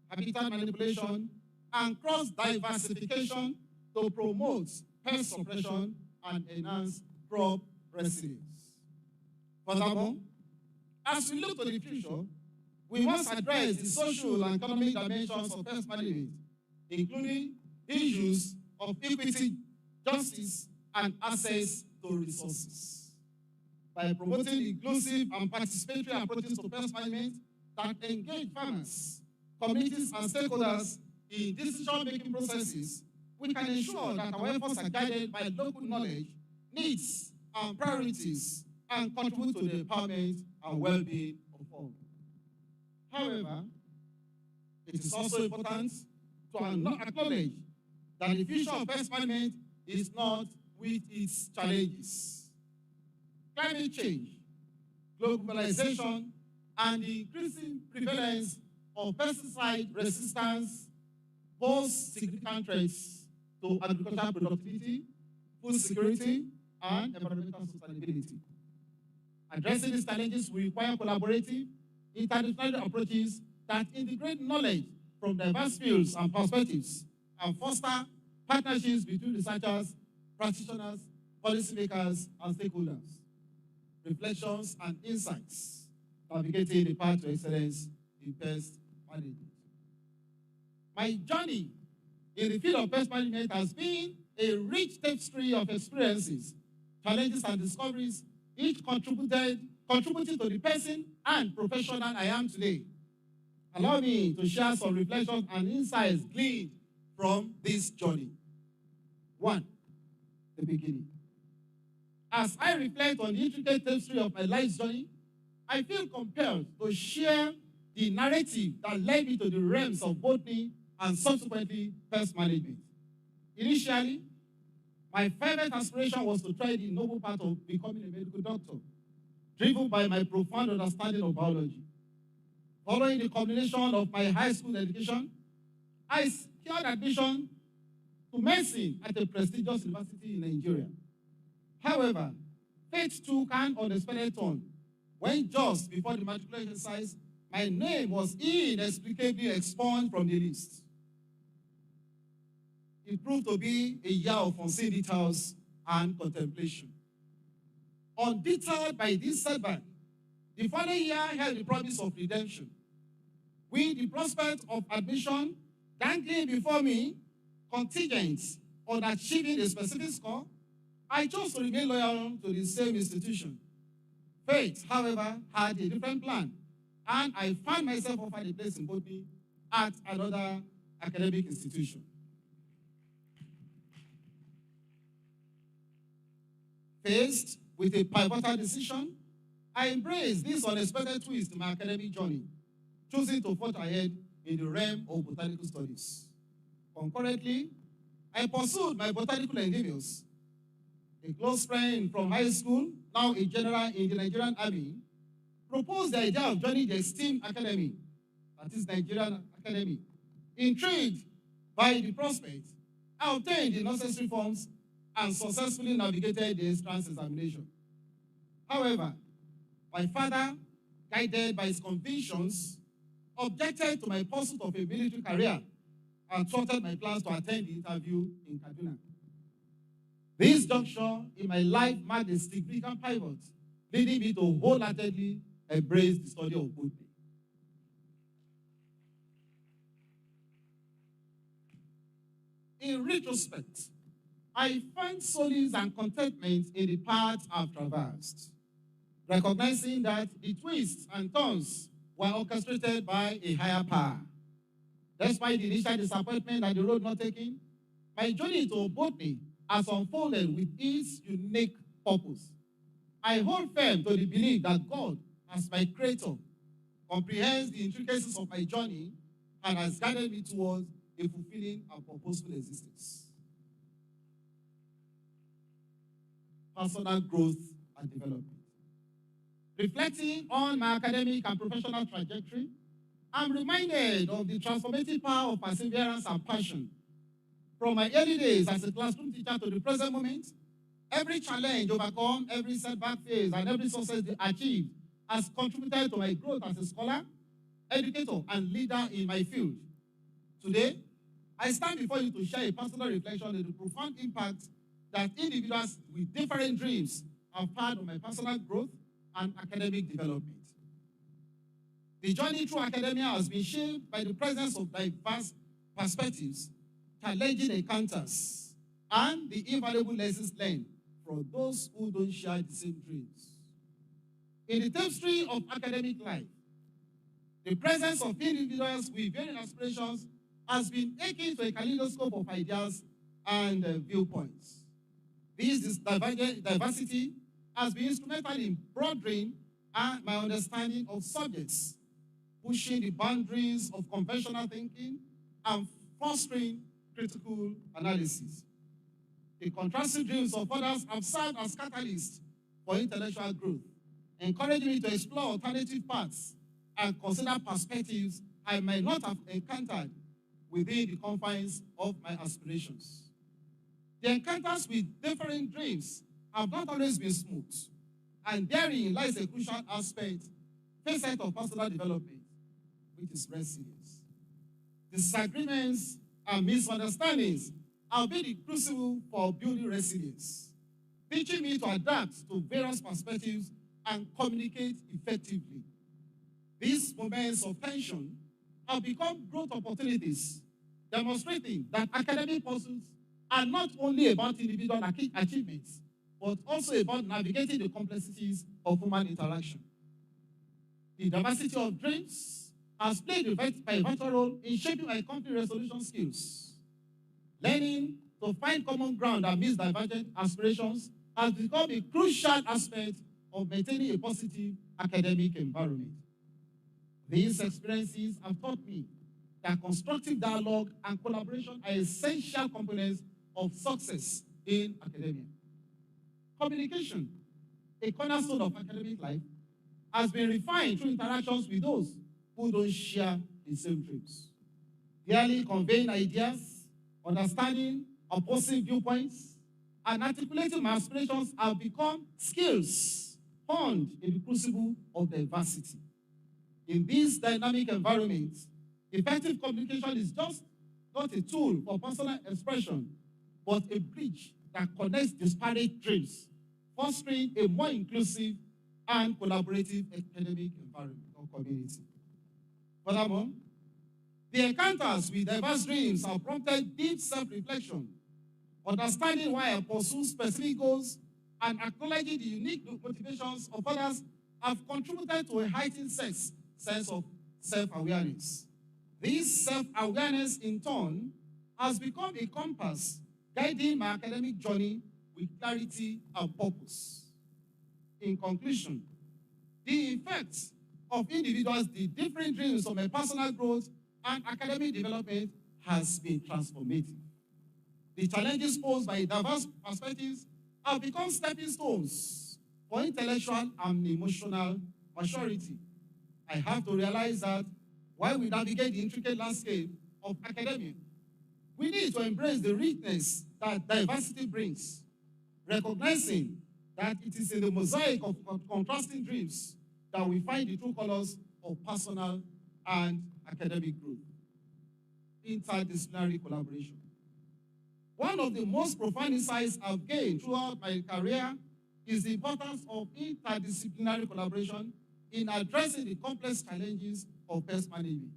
habitat manipulation, and cross-diversification to promote pest suppression and enhance crop resilience. Furthermore, As we look to the future, we must address the social and economic dimensions of pest management, including issues of equity, justice, and access to resources. By promoting inclusive and participatory approaches to pest management that engage farmers, communities, and stakeholders in decision-making processes, we can ensure that our efforts are guided by local knowledge, needs, and priorities, and contribute to the empowerment and well-being of all. However, it is also important to acknowledge that the future of pest management is not with its challenges. Climate change, globalization, and the increasing prevalence of pesticide resistance pose significant threats to agricultural productivity, food security, and environmental sustainability. Addressing these challenges will require collaborative, interdisciplinary approaches that integrate knowledge from diverse fields and perspectives and foster partnerships between researchers, practitioners, policymakers, and stakeholders. Reflections and insights navigating the path to excellence in pest management. My journey in the field of pest management has been a rich tapestry of experiences, challenges, and discoveries, each contributing to the person and professional I am today. Allow me to share some reflections and insights gleaned from this journey. 1, the beginning. As I reflect on the intricate tapestry of my life's journey, I feel compelled to share the narrative that led me to the realms of botany and subsequently pest management. Initially, my favorite aspiration was to try the noble path of becoming a medical doctor, driven by my profound understanding of biology. Following the culmination of my high school education, I secured admission to medicine at a prestigious university in Nigeria. However, fate took an unexpected turn when just before the matriculation exercise, my name was inexplicably expunged from the list. It proved to be a year of unseen details and contemplation. Undeterred by this setback, the following year held the promise of redemption. With the prospect of admission dangling before me, contingent on achieving a specific score, I chose to remain loyal to the same institution. Fate, however, had a different plan, and I found myself offered a place in botany at another academic institution. Faced with a pivotal decision, I embraced this unexpected twist in my academic journey, choosing to forge ahead in the realm of botanical studies. Concurrently, I pursued my botanical endeavors. A close friend from high school, now a general in the Nigerian Army, proposed the idea of joining the esteemed academy, that is Nigerian Academy. Intrigued by the prospect, I obtained the necessary forms and successfully navigated the entrance examination. However, my father, guided by his convictions, objected to my pursuit of a military career and thwarted my plans to attend the interview in Kaduna. This juncture in my life marked a significant pivot, leading me to wholeheartedly embrace the study of botany. In retrospect, I find solace and contentment in the path I've traversed, recognizing that the twists and turns were orchestrated by a higher power. Despite the initial disappointment and the road not taken, my journey into botany has unfolded with its unique purpose. I hold firm to the belief that God, as my creator, comprehends the intricacies of my journey and has guided me towards a fulfilling and purposeful existence. Personal growth and development. Reflecting on my academic and professional trajectory, I'm reminded of the transformative power of perseverance and passion. From my early days as a classroom teacher to the present moment, every challenge overcome, every setback phase, and every success achieved has contributed to my growth as a scholar, educator, and leader in my field. Today, I stand before you to share a personal reflection on the profound impact that individuals with different dreams have had on my personal growth and academic development. The journey through academia has been shaped by the presence of diverse perspectives, challenging encounters, and the invaluable lessons learned from those who don't share the same dreams. In the tapestry of academic life, the presence of individuals with varying aspirations has been akin to a kaleidoscope of ideas and viewpoints. This diversity has been instrumental in broadening my understanding of subjects, pushing the boundaries of conventional thinking and fostering critical analysis. The contrasting dreams of others have served as catalysts for intellectual growth, encouraging me to explore alternative paths and consider perspectives I might not have encountered within the confines of my aspirations. The encounters with different dreams have not always been smooth, and therein lies a crucial aspect, facet of personal development, which is resilience. Disagreements and misunderstandings have been the crucible for building resilience, teaching me to adapt to various perspectives and communicate effectively. These moments of tension have become growth opportunities, demonstrating that academic pursuits are not only about individual achievements, but also about navigating the complexities of human interaction. The diversity of dreams has played a pivotal role in shaping my conflict resolution skills. Learning to find common ground amidst divergent aspirations has become a crucial aspect of maintaining a positive academic environment. These experiences have taught me that constructive dialogue and collaboration are essential components of success in academia. Communication, a cornerstone of academic life, has been refined through interactions with those who don't share the same dreams. Clearly conveying ideas, understanding opposing viewpoints, and articulating my aspirations have become skills honed in the crucible of diversity. In this dynamic environment, effective communication is just not a tool for personal expression, but a bridge that connects disparate dreams, fostering a more inclusive and collaborative academic environment or community. Furthermore, the encounters with diverse dreams have prompted deep self-reflection, understanding why I pursue specific goals and acknowledging the unique motivations of others have contributed to a heightened sense of self-awareness. This self-awareness, in turn, has become a compass guiding my academic journey with clarity and purpose. In conclusion, the effects of individuals, the different dreams of my personal growth and academic development has been transformative. The challenges posed by diverse perspectives have become stepping stones for intellectual and emotional maturity. I have to realize that while we navigate the intricate landscape of academia, we need to embrace the richness that diversity brings, recognizing that it is in the mosaic of contrasting dreams that we find the true colors of personal and academic growth. Interdisciplinary collaboration. One of the most profound insights I've gained throughout my career is the importance of interdisciplinary collaboration in addressing the complex challenges of pest management.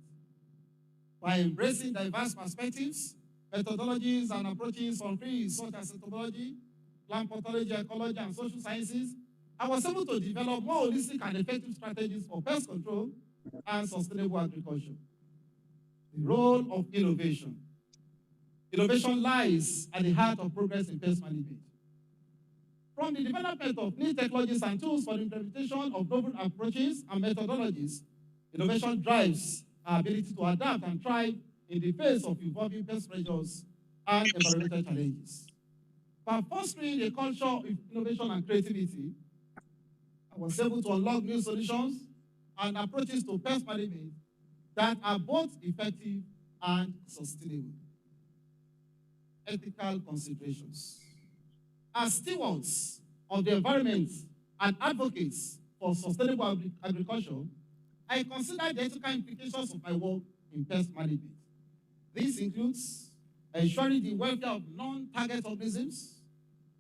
By embracing diverse perspectives, methodologies, and approaches on fields such as entomology, plant pathology, ecology, and social sciences, I was able to develop more holistic and effective strategies for pest control and sustainable agriculture. The role of innovation. Innovation lies at the heart of progress in pest management. From the development of new technologies and tools for the implementation of novel approaches and methodologies, innovation drives our ability to adapt and thrive in the face of evolving pest pressures and environmental challenges. By fostering a culture of innovation and creativity, I was able to unlock new solutions and approaches to pest management that are both effective and sustainable. Ethical considerations. As stewards of the environment and advocates for sustainable agriculture, I consider the ethical implications of my work in pest management. This includes ensuring the welfare of non-target organisms,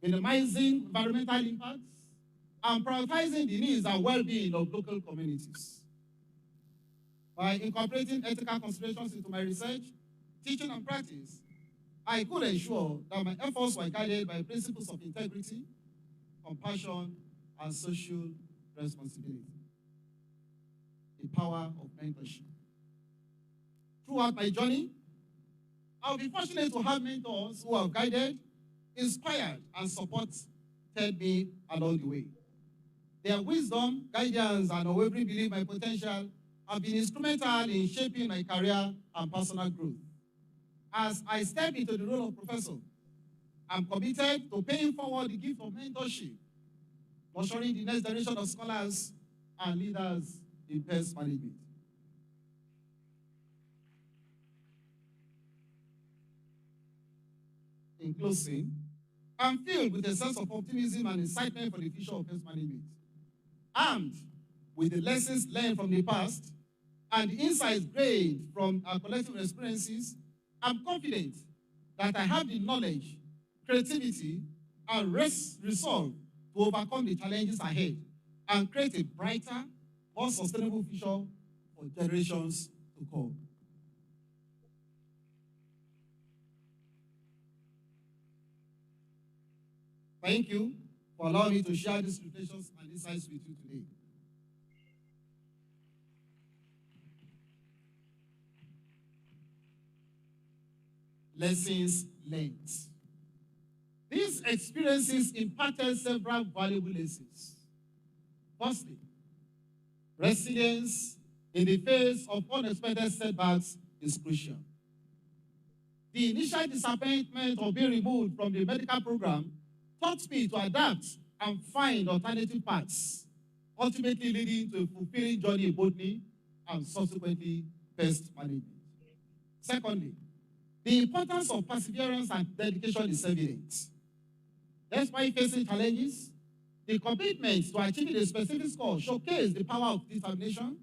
minimizing environmental impacts, and prioritizing the needs and well-being of local communities. By incorporating ethical considerations into my research, teaching, and practice, I could ensure that my efforts were guided by principles of integrity, compassion, and social responsibility. The power of mentorship. Throughout my journey, I'll be fortunate to have mentors who have guided, inspired, and supported me along the way. Their wisdom, guidance, and unwavering belief in my potential have been instrumental in shaping my career and personal growth. As I step into the role of professor, I'm committed to paying forward the gift of mentorship, nurturing the next generation of scholars and leaders in pest management. In closing, I'm filled with a sense of optimism and excitement for the future of pest management. Armed with the lessons learned from the past and the insights gained from our collective experiences, I'm confident that I have the knowledge, creativity, and resolve to overcome the challenges ahead and create a brighter, more sustainable future for generations to come. Thank you for allowing me to share these reflections and insights with you today. Lessons learned. These experiences imparted several valuable lessons. Firstly, resilience in the face of unexpected setbacks is crucial. The initial disappointment of being removed from the medical program taught me to adapt and find alternative paths, ultimately leading to a fulfilling journey in botany and subsequently pest management. Secondly, the importance of perseverance and dedication is evident. Despite facing challenges, the commitment to achieving a specific score showcased the power of determination,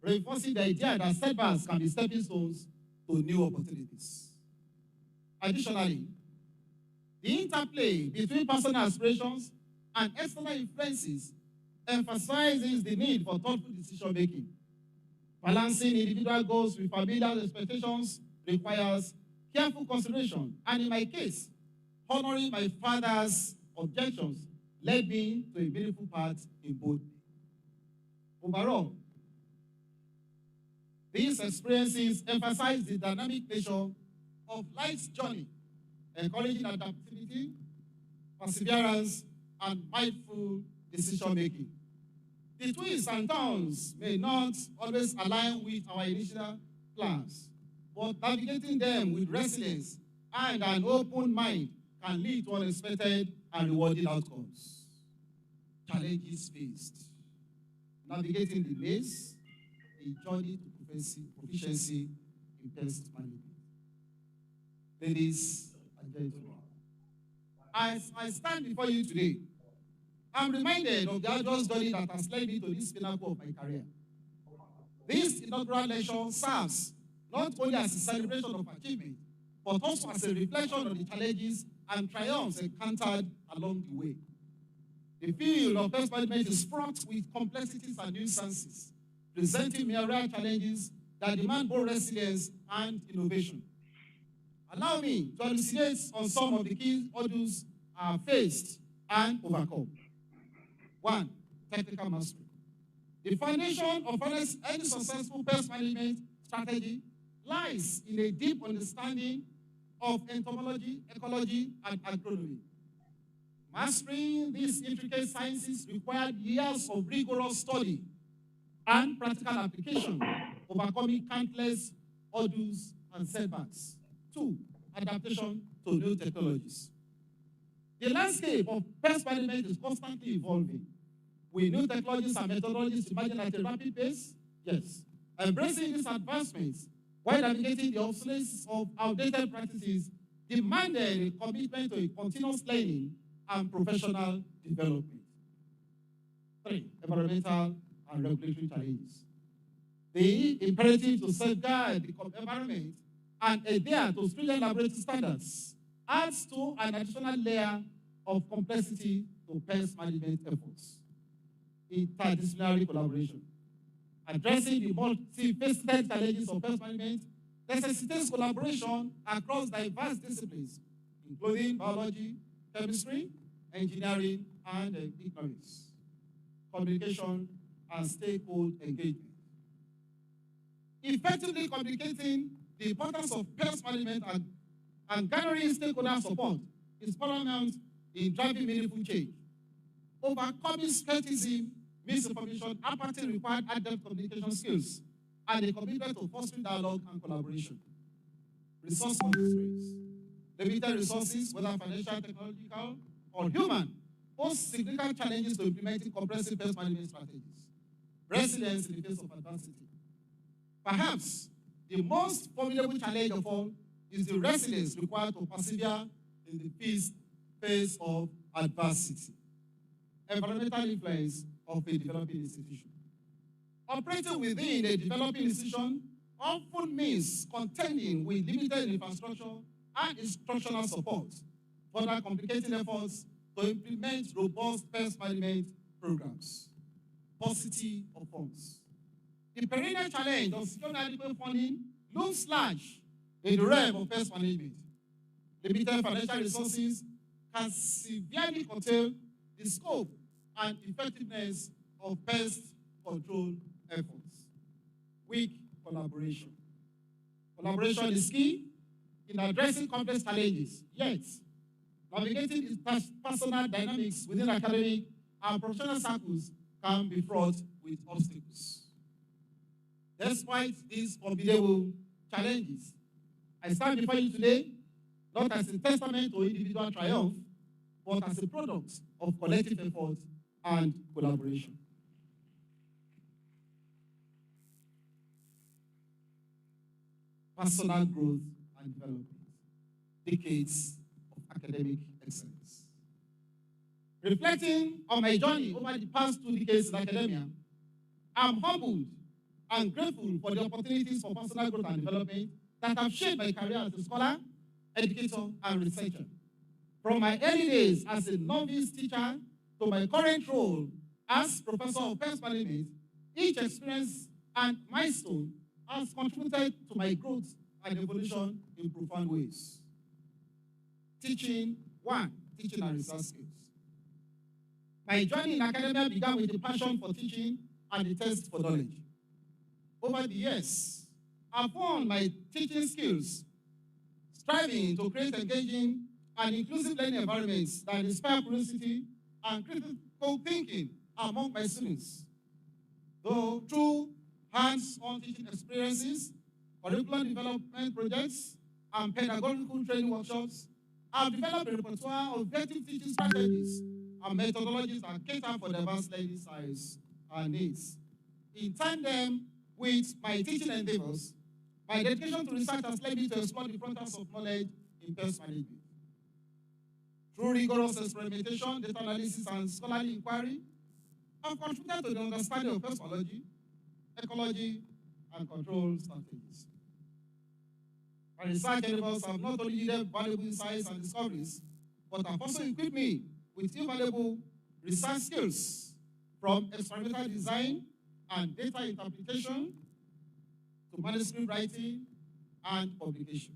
reinforcing the idea that setbacks can be stepping stones to new opportunities. Additionally, the interplay between personal aspirations and external influences emphasizes the need for thoughtful decision-making. Balancing individual goals with familial expectations requires careful consideration, and in my case, honoring my father's objections led me to a meaningful part in both. Overall, these experiences emphasize the dynamic nature of life's journey, encouraging adaptability, perseverance, and mindful decision-making. The twists and turns may not always align with our initial plans, but navigating them with resilience and an open mind can lead to unexpected and rewarding outcomes. Challenges faced. Navigating the maze, a journey to proficiency in pest management. Ladies and gentlemen, as I stand before you today, I'm reminded of the arduous journey that has led me to this pinnacle of my career. This inaugural lecture serves not only as a celebration of achievement, but also as a reflection of the challenges and triumphs encountered along the way. The field of pest management is fraught with complexities and nuisances, presenting myriad challenges that demand both resilience and innovation. Allow me to elucidate on some of the key hurdles faced and overcome. 1, technical mastery. The foundation of any successful pest management strategy lies in a deep understanding of entomology, ecology, and agronomy. Mastering these intricate sciences required years of rigorous study and practical application, overcoming countless hurdles and setbacks. 2, adaptation to new technologies. The landscape of pest management is constantly evolving, with new technologies and methodologies emerging at a rapid pace. Yes, embracing these advancements while navigating the obsolescence of outdated practices demanded a commitment to a continuous learning and professional development. 3, environmental and regulatory challenges. The imperative to safeguard the environment and adhere to stringent laboratory standards adds to an additional layer of complexity to pest management efforts. Interdisciplinary collaboration. Addressing the multifaceted challenges of pest management necessitates collaboration across diverse disciplines, including biology, chemistry, engineering, and economics, communication, and stakeholder engagement. Effectively communicating the importance of pest management and gathering stakeholder support is paramount in driving meaningful change. Overcoming skepticism, misinformation, apathy required adept communication skills and a commitment to fostering dialogue and collaboration. Resource constraints. Limited resources, whether financial, technological, or human, pose significant challenges to implementing comprehensive pest management strategies. Resilience in the face of adversity. Perhaps the most formidable challenge of all is the resilience required to persevere in the face of adversity. Environmental influence of a developing institution. Operating within a developing institution often means contending with limited infrastructure and instructional support, further complicating efforts to implement robust pest management programs. Paucity of funds. The perennial challenge of securing adequate funding looms large in the realm of pest management. Limited financial resources can severely curtail the scope and effectiveness of pest control efforts. Weak collaboration. Collaboration is key in addressing complex challenges, yet navigating personal dynamics within academic and professional circles can be fraught with obstacles. Despite these formidable challenges, I stand before you today not as a testament to individual triumph, but as a product of collective effort and collaboration. Personal growth and development. Decades of academic excellence. Reflecting on my journey over the past 2 decades in academia, I'm humbled and grateful for the opportunities for personal growth and development that have shaped my career as a scholar, educator, and researcher. From my early days as a novice teacher to my current role as professor of pest management, each experience and milestone has contributed to my growth and evolution in profound ways. Teaching and research skills. My journey in academia began with a passion for teaching and a thirst for knowledge. Over the years, I've honed my teaching skills, striving to create engaging and inclusive learning environments that inspire curiosity and critical thinking among my students. Though through hands-on teaching experiences, curriculum development projects, and pedagogical training workshops, I've developed a repertoire of effective teaching strategies and methodologies that cater for diverse learning styles and needs. In tandem with my teaching endeavors, my dedication to research has led me to explore the frontiers of knowledge in pest management. Through rigorous experimentation, data analysis, and scholarly inquiry, I've contributed to the understanding of pest biology, ecology, and control strategies. My research endeavors have not only yielded valuable insights and discoveries, but have also equipped me with invaluable research skills, from experimental design and data interpretation to manuscript writing and publication.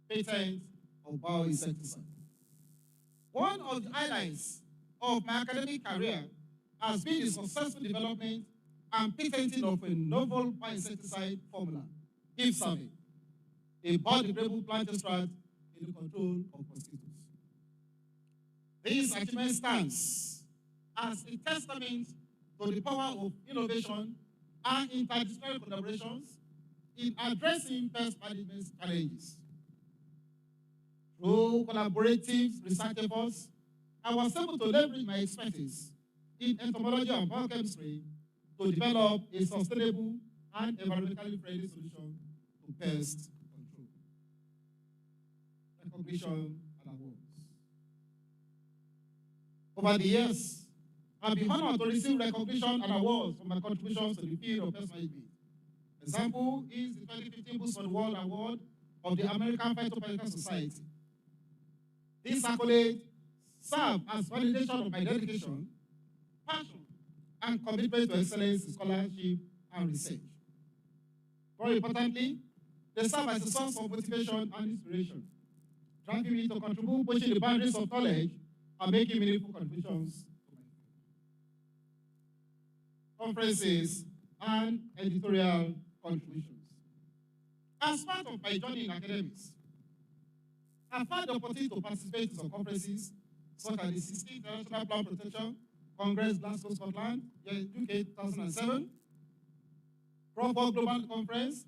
Patent of bioinsecticide. One of the highlights of my academic career has been the successful development and patenting of a novel bioinsecticide formula, Ipsavit, a biodegradable plant extract in the control of mosquitoes. This achievement stands as a testament to the power of innovation and interdisciplinary collaborations in addressing pest management challenges. Through collaborative research efforts, I was able to leverage my expertise in entomology and biochemistry to develop a sustainable and environmentally friendly solution to pest control. Recognition and awards. Over the years, I've been honored to receive recognition and awards for my contributions to the field of pest management. Example is the 2015 Boost for the World Award of the American Phytopathological Society. This accolade served as validation of my dedication, passion, and commitment to excellence in scholarship and research. More importantly, they serve as a source of motivation and inspiration, driving me to contribute, pushing the boundaries of knowledge, and making meaningful contributions to my conferences and editorial contributions. As part of my journey in academics, I've had the opportunity to participate in some conferences, such as the 16th International Plant Protection Congress, Glasgow, Scotland, UK 2007, Prof Global Conference,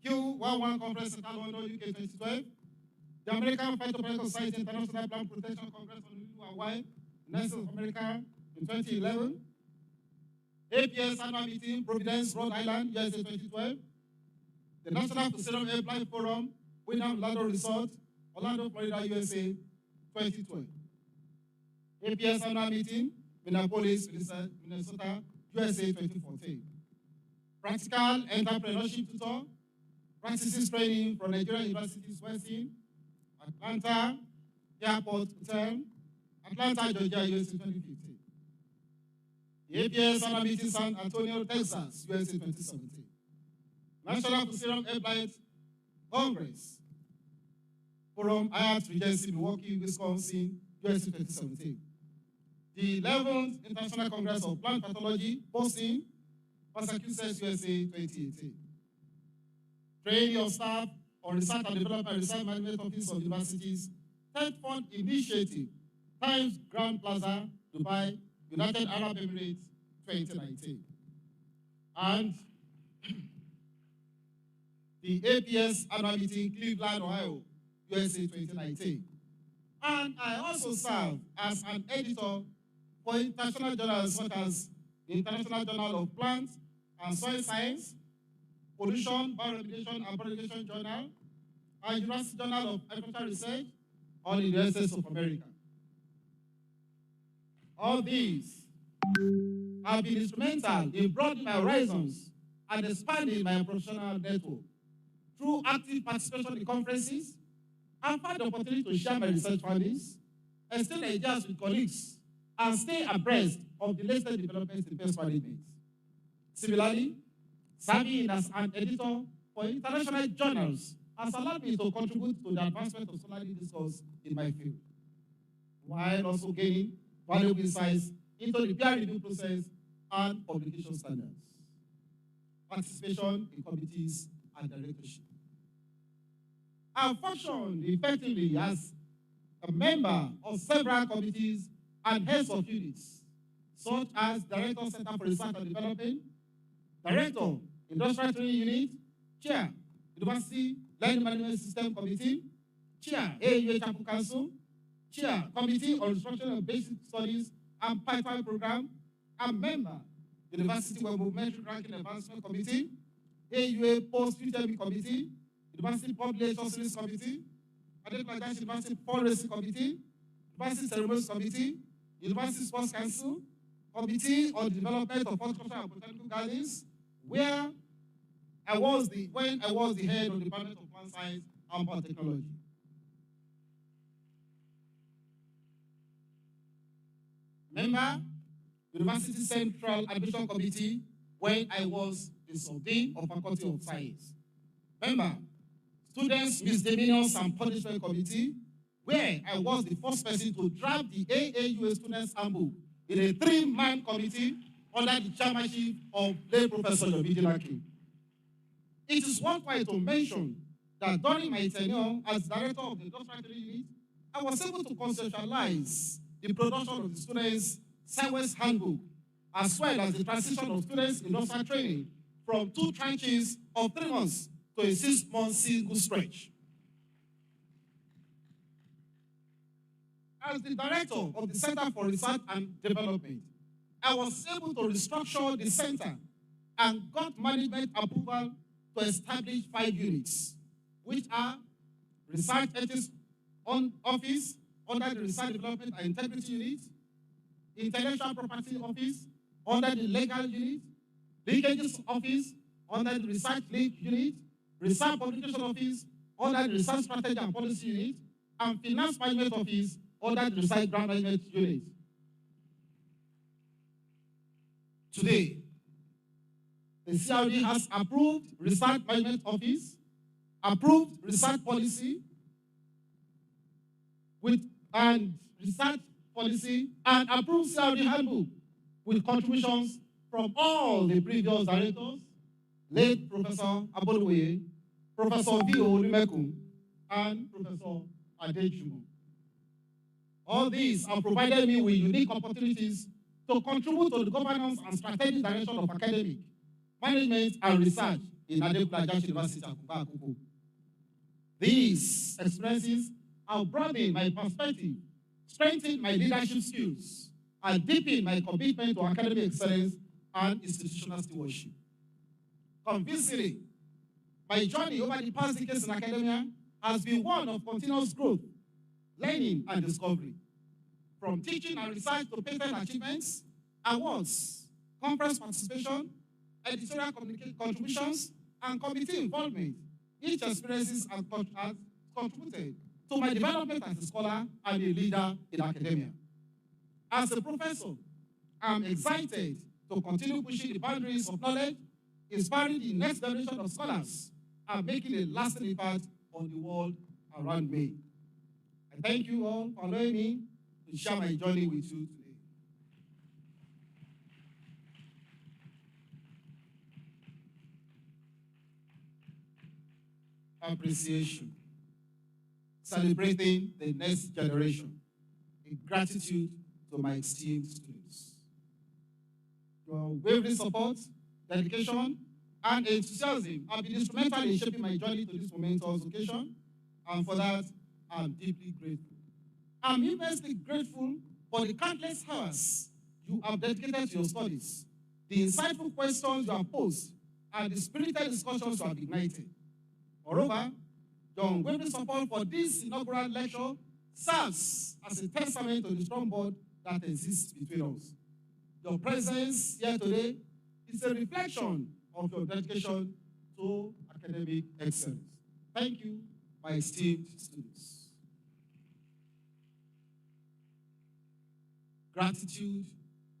Q11 Conference in London, UK 2012, the American Phytopathological Society International Plant Protection Congress on Hawaii, United States of America in 2011, APS Annual Meeting, Providence, Rhode Island, USA 2012, the National Fusarium Air Flight Forum, Wyndham Orlando Resort, Orlando, Florida, USA 2012. APS Annual Meeting, Minneapolis, Minnesota, USA 2014. Practical Entrepreneurship Tutor, Practices Training from Nigerian Universities, Westin, Atlanta, Airport Hotel, Atlanta, Georgia, USA 2015. The APS Annual Meeting, San Antonio, Texas, USA 2017. National Fusarium Air Flight Congress, Forum, IAT Regency, Milwaukee, Wisconsin, USA 2017. The 11th International Congress of Plant Pathology, Boston, Massachusetts, USA 2018. Training of staff on Research and Development Research Management Office of Universities, Third Fund Initiative, Times Grand Plaza, Dubai, United Arab Emirates, 2019. And the APS Annual Meeting, Cleveland, Ohio, USA 2019. And I also serve as an editor for international journals such as the International Journal of Plants and Soil Science, Pollution, Bioremediation and Propagation Journal, and University Journal of Agricultural Research, all in the United States of America. All these have been instrumental in broadening my horizons and expanding my professional network. Through active participation in conferences, I've had the opportunity to share my research findings, exchange ideas with colleagues, and stay abreast of the latest developments in pest management. Similarly, serving as an editor for international journals has allowed me to contribute to the advancement of scholarly discourse in my field, while also gaining valuable insights into the peer review process and publication standards. Participation in committees and directorship. I've functioned effectively as a member of several committees and heads of units, such as Director Center for Research and Development, Director, Industrial Training Unit, Chair, University Learning Management System Committee, Chair, AAUA Chapel Council, Chair, Committee on Instruction of Basic Studies and Pipeline Program, and member, University Web Movement Ranking Advancement Committee, AAUA Post-UTME Committee, University Public Service Committee, Ajasin University Policy Committee, University Ceremonies Committee, University Sports Council, Committee on the Development of Horticulture and Botanical Gardens, when I was the head of the Department of Plant Science and Biotechnology. Member, University Central Admission Committee, when I was the Dean of Faculty of Science. Member, Students Misdemeanors and Punishment Committee, where I was the first person to draft the AAUA Students Handbook in a 3-man committee under the chairmanship of late Professor King. It is worthwhile to mention that during my tenure as director of the Industrial Training Unit, I was able to conceptualize the production of the Students' Science Handbook, as well as the transition of students in industrial training from 2 tranches of 3 months to a 6-month single stretch. As the director of the Center for Research and Development, I was able to restructure the center and got management approval to establish 5 units, which are Research Ethics Office under the Research Development and Integrity Unit, Intellectual Property Office under the Legal Unit, Linkages Office under the Research Link Unit, Research Publication Office under the Research Strategy and Policy Unit, and Finance Management Office under the Research Grant Management Unit. Today, the CRD has approved Research Management Office, approved research policy, and research policy, and approved CRD handbook with contributions from all the previous directors, late Professor Olotuah, Professor V.O. Olumeku, and Professor Adekunle. All these have provided me with unique opportunities to contribute to the governance and strategic direction of academic, management, and research in Adekunle Ajasin University, Akoko. These experiences have broadened my perspective, strengthened my leadership skills, and deepened my commitment to academic excellence and institutional stewardship. Convincingly, my journey over the past decades in academia has been one of continuous growth, learning, and discovery. From teaching and research to patent achievements, awards, conference participation, editorial contributions, and committee involvement, each experience has contributed to my development as a scholar and a leader in academia. As a professor, I'm excited to continue pushing the boundaries of knowledge, inspiring the next generation of scholars, and making a lasting impact on the world around me. I thank you all for allowing me to share my journey with you today. Appreciation. Celebrating the next generation. In gratitude to my esteemed students. Your unwavering support, dedication, and enthusiasm have been instrumental in shaping my journey to this momentous occasion, and for that, I'm deeply grateful. I'm immensely grateful for the countless hours you have dedicated to your studies, the insightful questions you have posed, and the spirited discussions you have ignited. Moreover, your unwavering support for this inaugural lecture serves as a testament to the strong bond that exists between us. Your presence here today is a reflection of your dedication to academic excellence. Thank you, my esteemed students. Gratitude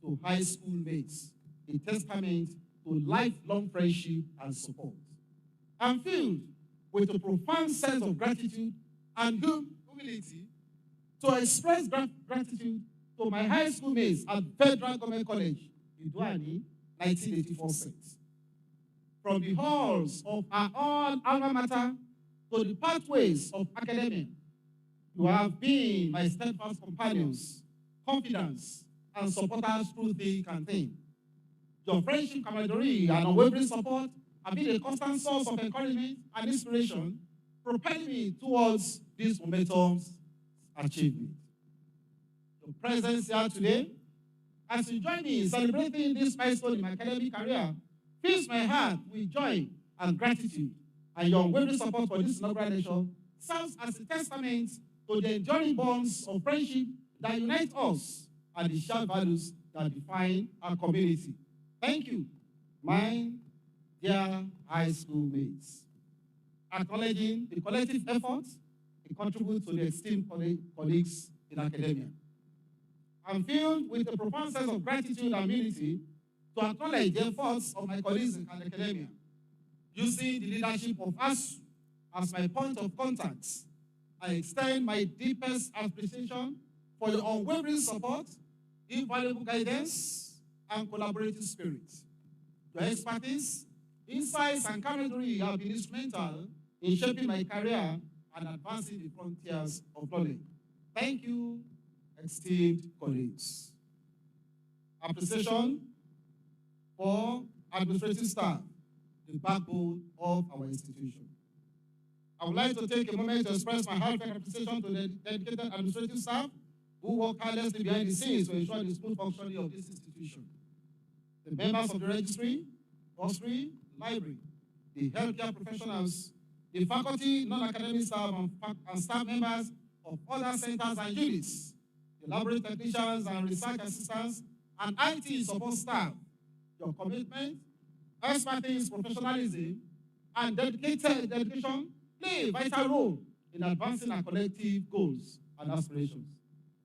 to high school mates, a testament to lifelong friendship and support. I'm filled with a profound sense of gratitude and humility to express gratitude to my high school mates at Federal Government College, Iduani, 1984 set. From the halls of our own alma mater to the pathways of academia, you have been my steadfast companions, confidants, and supporters through thick and thin. Your friendship, camaraderie, and unwavering support have been a constant source of encouragement and inspiration, propelling me towards this momentous achievement. Your presence here today, as you join me in celebrating this milestone in my academic career, fills my heart with joy and gratitude, and your unwavering support for this inaugural lecture serves as a testament to the enduring bonds of friendship that unite us and the shared values that define our community. Thank you, my dear high school mates. Acknowledging the collective efforts to contribute to the esteemed colleagues in academia. I'm filled with a profound sense of gratitude and humility to acknowledge the efforts of my colleagues in academia, using the leadership of ASU as my point of contact. I extend my deepest appreciation for your unwavering support, invaluable guidance, and collaborative spirit. Your expertise, insights, and camaraderie have been instrumental in shaping my career and advancing the frontiers of knowledge. Thank you, esteemed colleagues. Appreciation for administrative staff, the backbone of our institution. I would like to take a moment to express my heartfelt appreciation to the dedicated administrative staff who work tirelessly behind the scenes to ensure the smooth functioning of this institution. The members of the registry, bursary, library, the healthcare professionals, the faculty, non-academic staff, and staff members of other centers and units, the laboratory technicians and research assistants, and IT support staff. Your commitment, expertise, professionalism, and dedication play a vital role in advancing our collective goals and aspirations.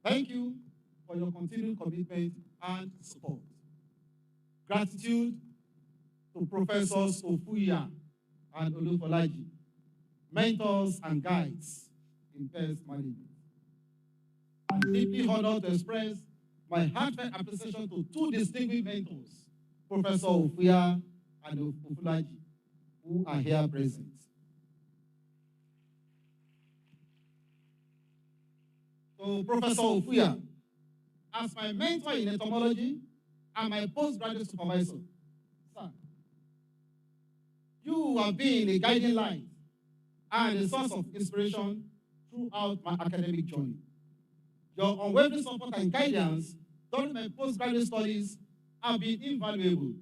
Thank you for your continued commitment and support. Gratitude to Professors Olotuah and Olotuah, mentors and guides in pest management. I'm deeply honored to express my heartfelt appreciation to two distinguished mentors, Professor Olotuah and Olotuah, who are here present. So, Professor Olotuah, as my mentor in entomology and my postgraduate supervisor, sir, you have been a guiding light and a source of inspiration throughout my academic journey. Your unwavering support and guidance during my postgraduate studies have been invaluable,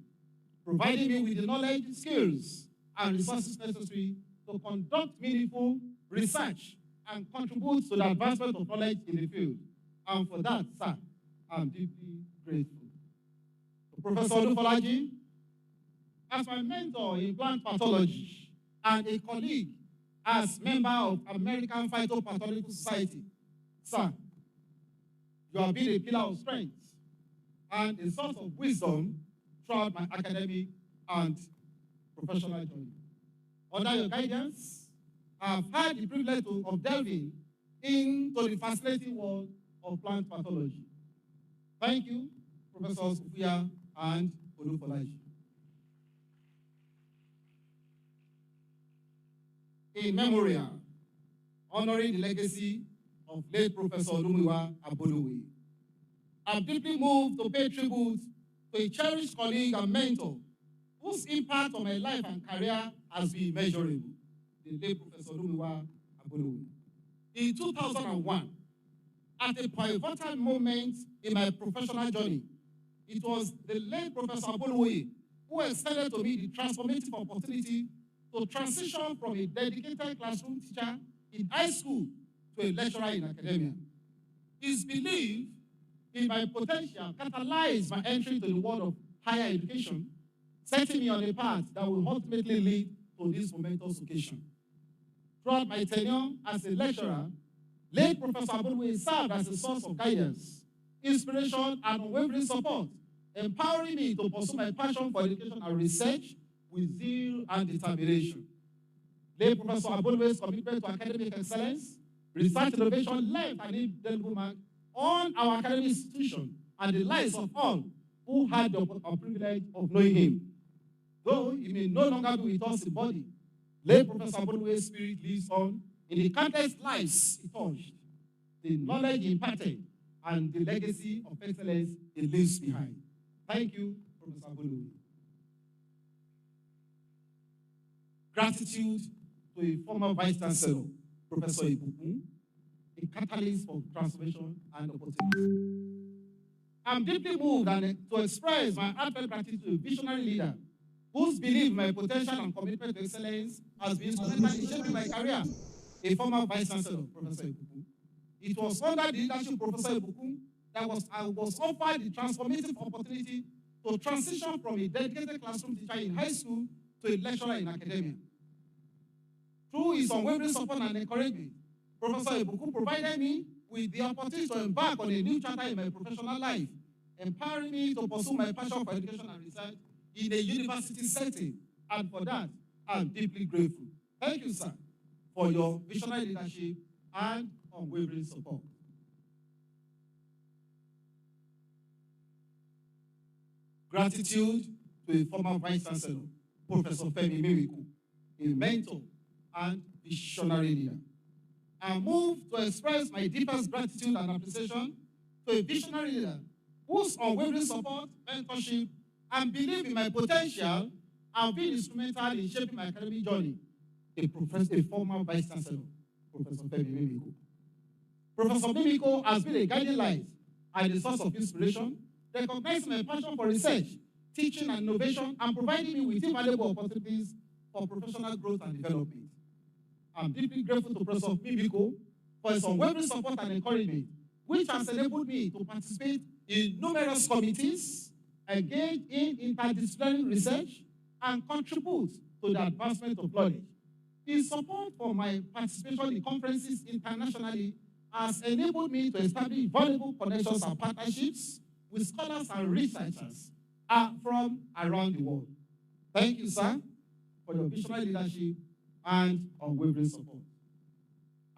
providing me with the knowledge, skills, and resources necessary to conduct meaningful research and contribute to the advancement of knowledge in the field. And for that, sir, I'm deeply grateful. To Professor Olotuah, as my mentor in plant pathology and a colleague as member of American Phytopathological Society, sir, you have been a pillar of strength and a source of wisdom throughout my academic and professional journey. Under your guidance, I have had the privilege of delving into the fascinating world of plant pathology. Thank you, Professors Olotuah and Olotuah. In memoriam, honoring the legacy of late Professor Olotuah Ajasin, I'm deeply moved to pay tribute to a cherished colleague and mentor whose impact on my life and career has been immeasurable, the late Professor Olotuah Ajasin. In 2001, at a pivotal moment in my professional journey, it was the late Professor Ajasin who extended to me the transformative opportunity to transition from a dedicated classroom teacher in high school to a lecturer in academia. His belief in my potential catalyzed my entry into the world of higher education, setting me on a path that will ultimately lead to this momentous occasion. Throughout my tenure as a lecturer, late Professor Ajasin served as a source of guidance, inspiration, and unwavering support, empowering me to pursue my passion for education and research with zeal and determination. Late Professor Ajasin's commitment to academic excellence, research innovation left an indelible mark on our academic institution and the lives of all who had the privilege of knowing him. Though he may no longer be with us in body, late Professor Ajasin's spirit lives on in the countless lives he touched, the knowledge he imparted, and the legacy of excellence he leaves behind. Thank you, Professor Ajasin. Gratitude to a former Vice Chancellor, Professor Adekunle, a catalyst for transformation and opportunity. I'm deeply moved to express my heartfelt gratitude to a visionary leader whose belief in my potential and commitment to excellence has been instrumental in shaping my career, a former Vice Chancellor, Professor Adekunle. It was under the leadership of Professor Adekunle that I was offered the transformative opportunity to transition from a dedicated classroom teacher in high school to a lecturer in academia. Through his unwavering support and encouragement, Professor Adekunle provided me with the opportunity to embark on a new chapter in my professional life, empowering me to pursue my passion for education and research in a university setting. And for that, I'm deeply grateful. Thank you, sir, for your visionary leadership and unwavering support. Gratitude to a former Vice Chancellor, Professor Femi Miriku, a mentor and visionary leader. I move to express my deepest gratitude and appreciation to a visionary leader whose unwavering support, mentorship, and belief in my potential have been instrumental in shaping my academic journey, a former Vice Chancellor, Professor Femi Miriku. Professor Miriku has been a guiding light and a source of inspiration, recognizing my passion for research, teaching, and innovation, and providing me with invaluable opportunities for professional growth and development. I'm deeply grateful to Professor Miriku for his unwavering support and encouragement, which has enabled me to participate in numerous committees, engage in interdisciplinary research, and contribute to the advancement of knowledge. His support for my participation in conferences internationally has enabled me to establish valuable connections and partnerships with scholars and researchers from around the world. Thank you, sir, for your visionary leadership and unwavering support.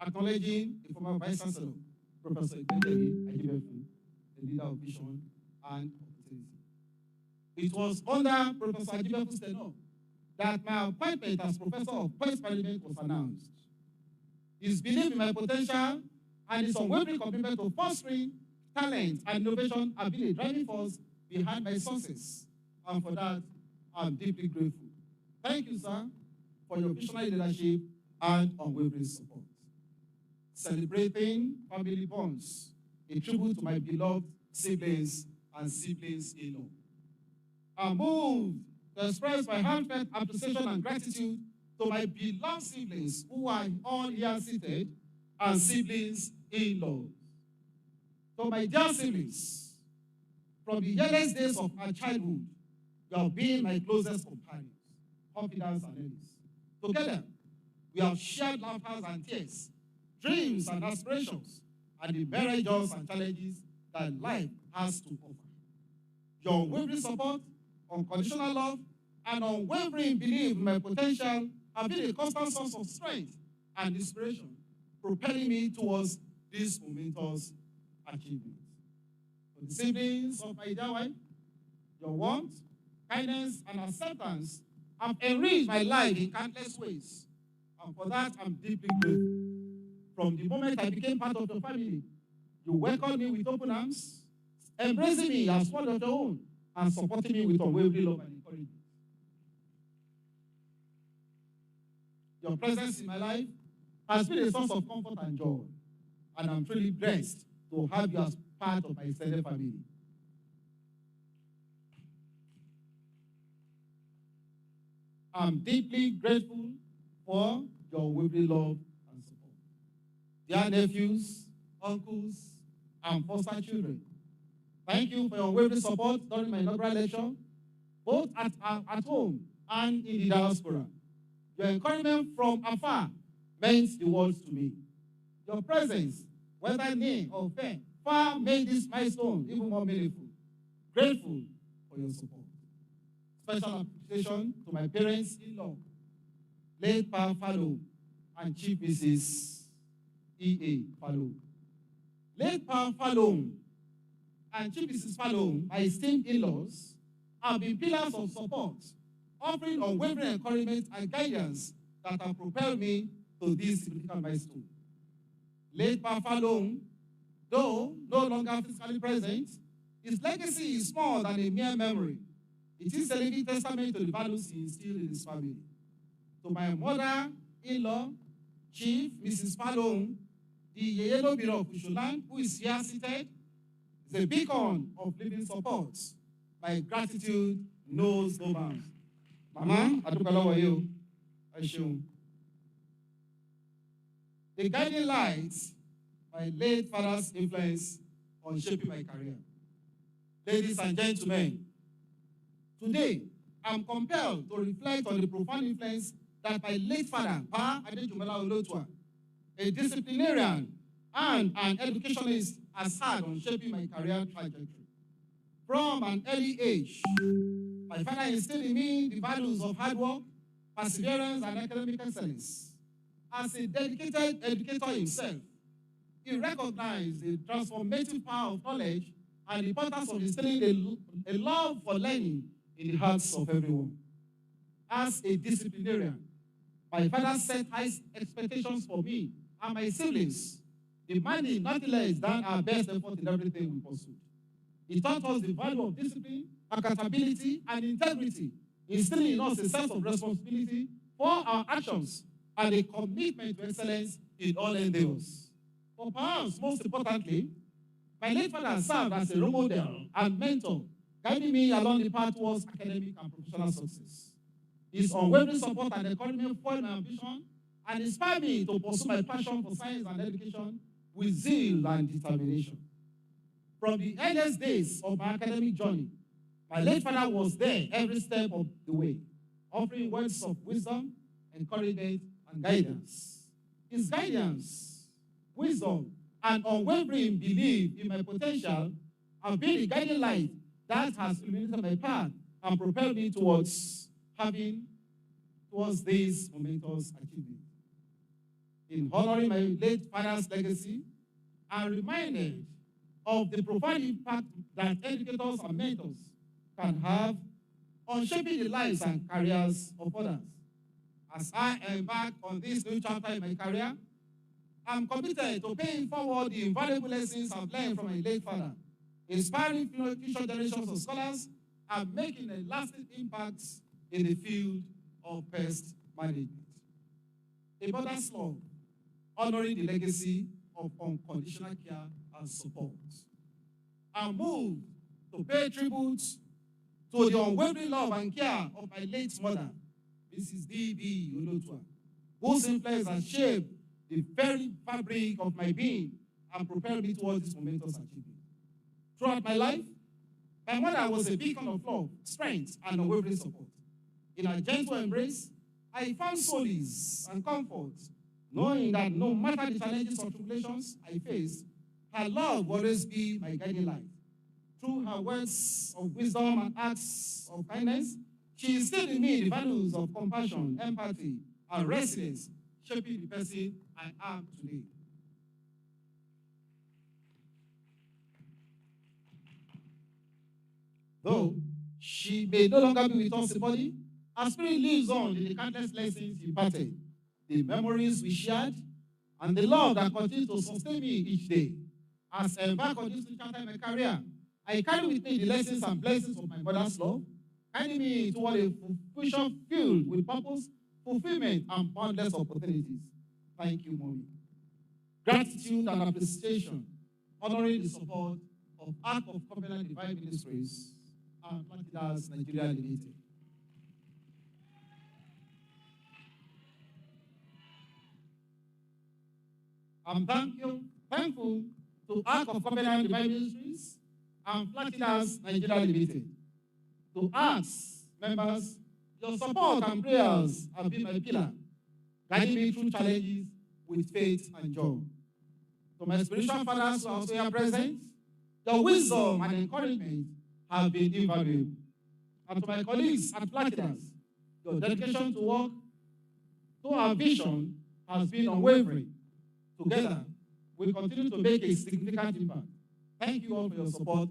Acknowledging the former Vice Chancellor, Professor Ajasin, the leader of vision and opportunity. It was under Professor Ajasin's tenure that my appointment as Professor of Pest Management was announced. His belief in my potential and his unwavering commitment to fostering talent and innovation have been a driving force behind my success. And for that, I'm deeply grateful. Thank you, sir, for your visionary leadership and unwavering support. Celebrating family bonds, a tribute to my beloved siblings and siblings-in-law. I'm moved to express my heartfelt appreciation and gratitude to my beloved siblings who are all here seated and siblings-in-law. To my dear siblings, from the earliest days of our childhood, you have been my closest companions, confidants and enemies. Together, we have shared laughter and tears, dreams and aspirations, and the varied joys and challenges that life has to offer. Your unwavering support, unconditional love, and unwavering belief in my potential have been a constant source of strength and inspiration, propelling me towards this momentous achievement. For the siblings of my dear wife, your warmth, kindness, and acceptance have enriched my life in countless ways. And for that, I'm deeply grateful. From the moment I became part of your family, you welcomed me with open arms, embracing me as one of your own, and supporting me with unwavering love and encouragement. Your presence in my life has been a source of comfort and joy, and I'm truly blessed to have you as part of my extended family. I'm deeply grateful for your unwavering love and support. Dear nephews, uncles, and foster children, thank you for your unwavering support during my inaugural lecture, both at home and in the diaspora. Your encouragement from afar means the world to me. Your presence, whether near or far made this milestone even more meaningful. Grateful for your support. Special appreciation to my parents-in-law, late Pa Fallow and Chief Mrs. E.A. Fallow. Late Pa Fallow and Chief Mrs. Fallow, my esteemed in-laws, have been pillars of support, offering unwavering encouragement and guidance that have propelled me to this significant milestone. Late Pa Fallow, though no longer physically present, his legacy is more than a mere memory. It is a living testament to the values he instilled in his family. To my mother-in-law, Chief Mrs. Fallow, the Yellow Bureau of Kushuland, who is here seated, is a beacon of living support. My gratitude knows no bounds. Mama, Adekunle, how are you? Ajasin. The guiding light, my late father's influence on shaping my career. Ladies and gentlemen, today, I'm compelled to reflect on the profound influence that my late father, Pa Adekunle Olotuah, a disciplinarian and an educationist, has had on shaping my career trajectory. From an early age, my father instilled in me the values of hard work, perseverance, and academic excellence. As a dedicated educator himself, he recognized the transformative power of knowledge and the importance of instilling a love for learning in the hearts of everyone. As a disciplinarian, my father set high expectations for me and my siblings, demanding nothing less than our best effort in everything we pursued. He taught us the value of discipline, accountability, and integrity, instilling in us a sense of responsibility for our actions and a commitment to excellence in all endeavors. But perhaps most importantly, my late father served as a role model and mentor, guiding me along the path towards academic and professional success. His unwavering support and encouragement fueled my ambition and inspired me to pursue my passion for science and education with zeal and determination. From the earliest days of my academic journey, my late father was there every step of the way, offering words of wisdom, encouragement, and guidance. His guidance, wisdom, and unwavering belief in my potential have been the guiding light that has illuminated my path and propelled me towards these momentous achievements. In honoring my late father's legacy, I'm reminded of the profound impact that educators and mentors can have on shaping the lives and careers of others. As I embark on this new chapter in my career, I'm committed to paying forward the invaluable lessons I've learned from my late father, inspiring future generations of scholars, and making a lasting impact in the field of pest management. A mother's love, honoring the legacy of unconditional care and support. I'm moved to pay tribute to the unwavering love and care of my late mother, Mrs. D.B. Olotuah, whose influence has shaped the very fabric of my being and propelled me towards this momentous achievement. Throughout my life, my mother was a beacon of love, strength, and unwavering support. In her gentle embrace, I found solace and comfort, knowing that no matter the challenges or tribulations I faced, her love will always be my guiding light. Through her words of wisdom and acts of kindness, she instilled in me the values of compassion, empathy, and resilience, shaping the person I am today. Though she may no longer be with us in body, her spirit lives on in the countless lessons she imparted, the memories we shared, and the love that continues to sustain me each day. As I embark on this new chapter in my career, I carry with me the lessons and blessings of my mother's love, guiding me toward a future filled with purpose, fulfillment, and boundless opportunities. Thank you, Mommy. Gratitude and appreciation, honoring the support of Ark of Covenant Divine Ministries and Platinum Nigeria Limited. I'm thankful to Ark of Covenant Divine Ministries and Platinum Nigeria Limited. To ARC's members, your support and prayers have been my pillar, guiding me through challenges with faith and joy. To my spiritual fathers who are also here present, your wisdom and encouragement have been invaluable. And to my colleagues at Platinum, your dedication to work to our vision has been unwavering. Together, we continue to make a significant impact. Thank you all for your support,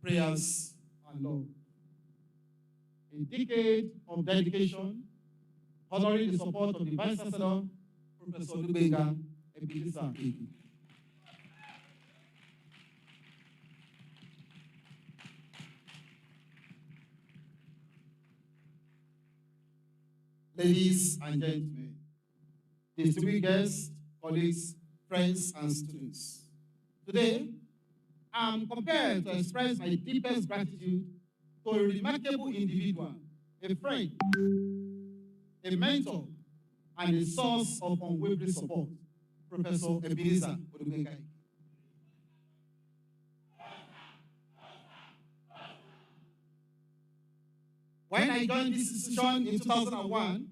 prayers, and love. A decade of dedication, honoring the support of the Vice Chancellor, Professor Olubenga Ebenezer Eke. Ladies and gentlemen, distinguished guests, colleagues, friends, and students. Today, I'm compelled to express my deepest gratitude to a remarkable individual, a friend, a mentor, and a source of unwavering support, Professor Ebenezer Olubenga. When I joined this institution in 2001,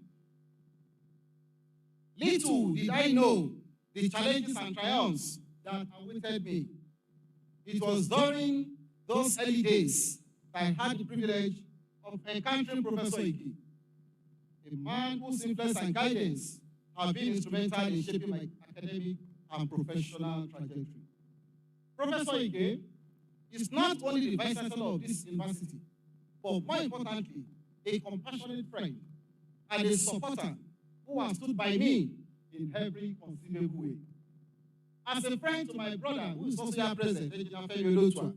little did I know the challenges and triumphs that awaited me. It was during those early days that I had the privilege of encountering Professor Ike, a man whose influence and guidance have been instrumental in shaping my academic and professional trajectory. Professor Ike is not only the Vice Chancellor of this university, but more importantly, a compassionate friend and a supporter who has stood by me in every conceivable way. As a friend to my brother, who is also here present, Engineer Olotuah,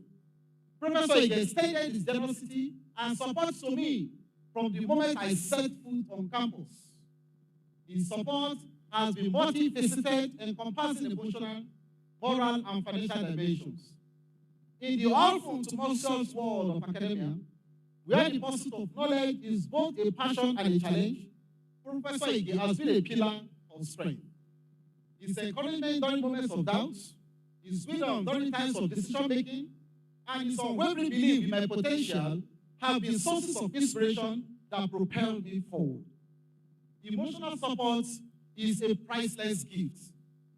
Professor Ike extended his generosity and support to me from the moment I set foot on campus. His support has been multifaceted, encompassing emotional, moral, and financial dimensions. In the often tumultuous world of academia, where the pursuit of knowledge is both a passion and a challenge, Professor Ike has been a pillar of strength. His encouragement during moments of doubt, his wisdom during times of decision-making, and his unwavering belief in my potential have been sources of inspiration that propel me forward. Emotional support is a priceless gift,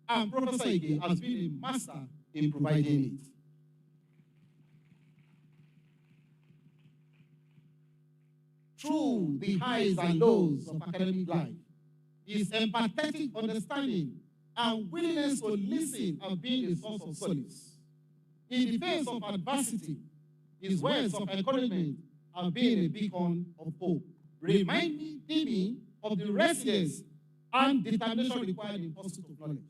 and Professor Ike has been a master in providing it. through the highs and lows of academic life. His empathetic understanding and willingness to listen have been a source of solace. In the face of adversity, his words of encouragement have been a beacon of hope, reminding me of the resilience and determination required in pursuit of knowledge.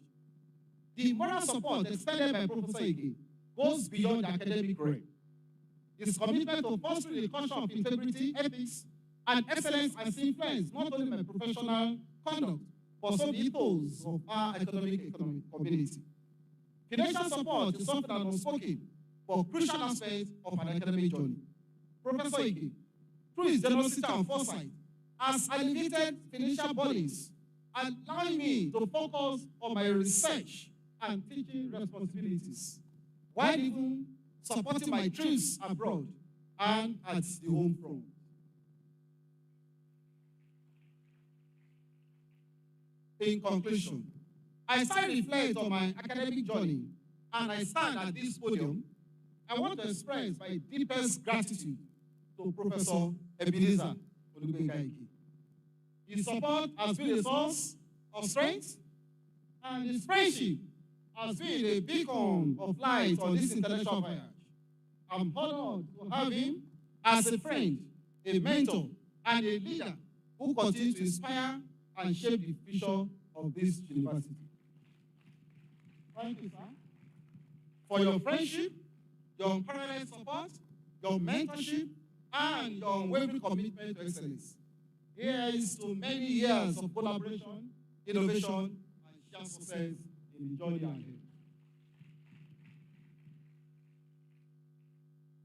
The moral support extended by Professor Ige goes beyond the academic realm. His commitment to fostering a culture of integrity, ethics, and excellence has influenced not only my professional conduct, but some ethos of our economic community. Financial support is often an unspoken but crucial aspect of an academic journey. Professor Ige, through his generosity and foresight, has alleviated financial burdens, allowing me to focus on my research and teaching responsibilities, while even supporting my trips abroad and at the home front. In conclusion, as I reflect on my academic journey and I stand at this podium, I want to express my deepest gratitude to Professor Ebenezer Olubenga. His support has been a source of strength, and his friendship has been a beacon of light on this intellectual voyage. I'm honored to have him as a friend, a mentor, and a leader who continues to inspire and shape the future of this university. Thank you, sir, for your friendship, your unparalleled support, your mentorship, and your unwavering commitment to excellence. Here is to many years of collaboration, innovation, and shared success in the journey ahead.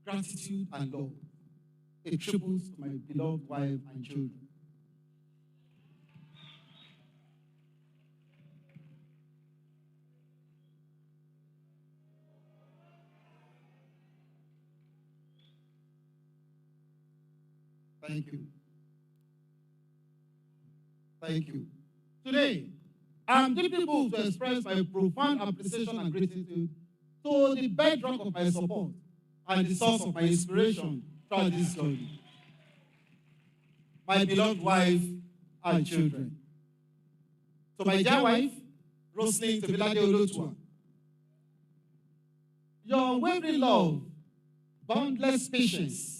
Gratitude and love, a tribute to my beloved wife and children. Thank you. Thank you. Today, I am deeply moved to express my profound appreciation and gratitude to the bedrock of my support and the source of my inspiration throughout this journey, my beloved wife and children. To my dear wife, Roslyn Tebilade Olotuah, your unwavering love, boundless patience,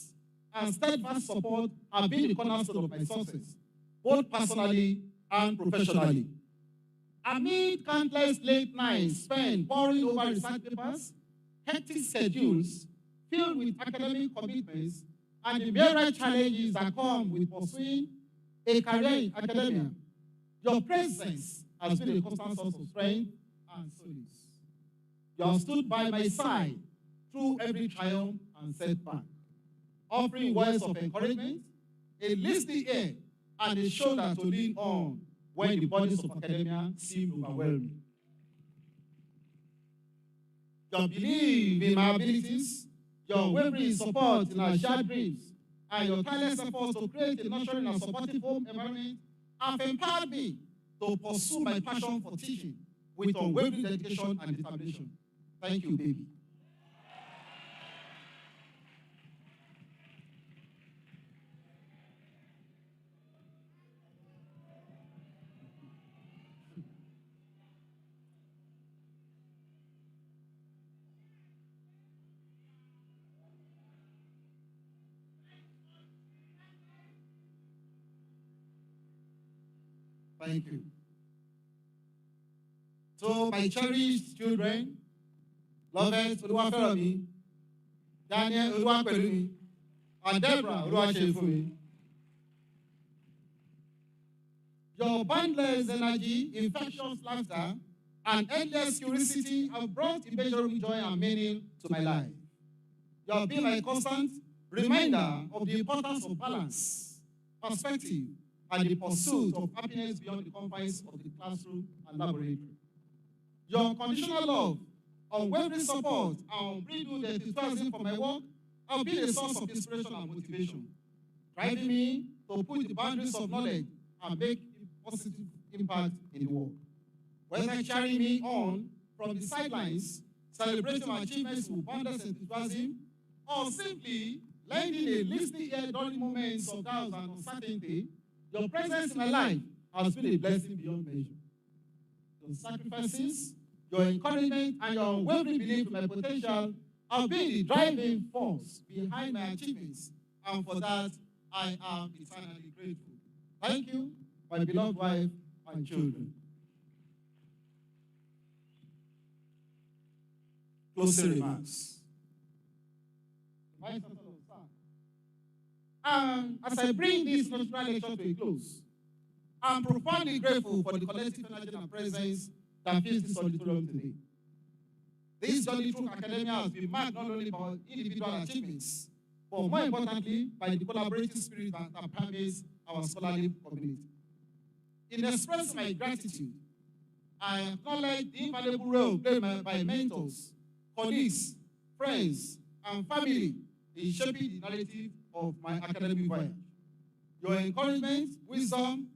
and steadfast support have been the cornerstone of my success, both personally and professionally. Amid countless late nights spent poring over research papers, hectic schedules filled with academic commitments, and the myriad challenges that come with pursuing a career in academia, your presence has been a constant source of strength and solace. You have stood by my side through every triumph and setback, offering words of encouragement, a listening ear, and a shoulder to lean on when the bodies of academia seem overwhelming. Your belief in my abilities, your unwavering support in our shared dreams, and your tireless efforts to create a nurturing and supportive home environment have empowered me to pursue my passion for teaching with unwavering dedication and determination. Thank you, baby. Thank you. So, my cherished children, Lovett Oluwafẹ́rànmi, Daniel Oluwapẹ̀lúmi, and Deborah Oluwaṣeyìfúnmi. Your boundless energy, infectious laughter, and endless curiosity have brought immeasurable joy and meaning to my life. You have been my constant reminder of the importance of balance, perspective, and the pursuit of happiness beyond the confines of the classroom and laboratory. Your unconditional love, unwavering support, and unbridled enthusiasm for my work have been a source of inspiration and motivation, driving me to push the boundaries of knowledge and make a positive impact in the world. Whether cheering me on from the sidelines, celebrating my achievements with boundless enthusiasm, or simply lending a listening ear during moments of doubt and uncertainty, your presence in my life has been a blessing beyond measure. Your sacrifices, your encouragement, and your unwavering belief in my potential have been the driving force behind my achievements, and for that, I am eternally grateful. Thank you, my beloved wife and children. Closing remarks. As I bring this inaugural lecture to a close, I'm profoundly grateful for the collective energy and presence that fills this auditorium today. This journey through academia has been marked not only by individual achievements, but more importantly, by the collaborative spirit that permeates our scholarly community. In expressing my gratitude, I acknowledge the invaluable role played by mentors, colleagues, friends, and family in shaping the narrative of my academic voyage. Your encouragement, wisdom,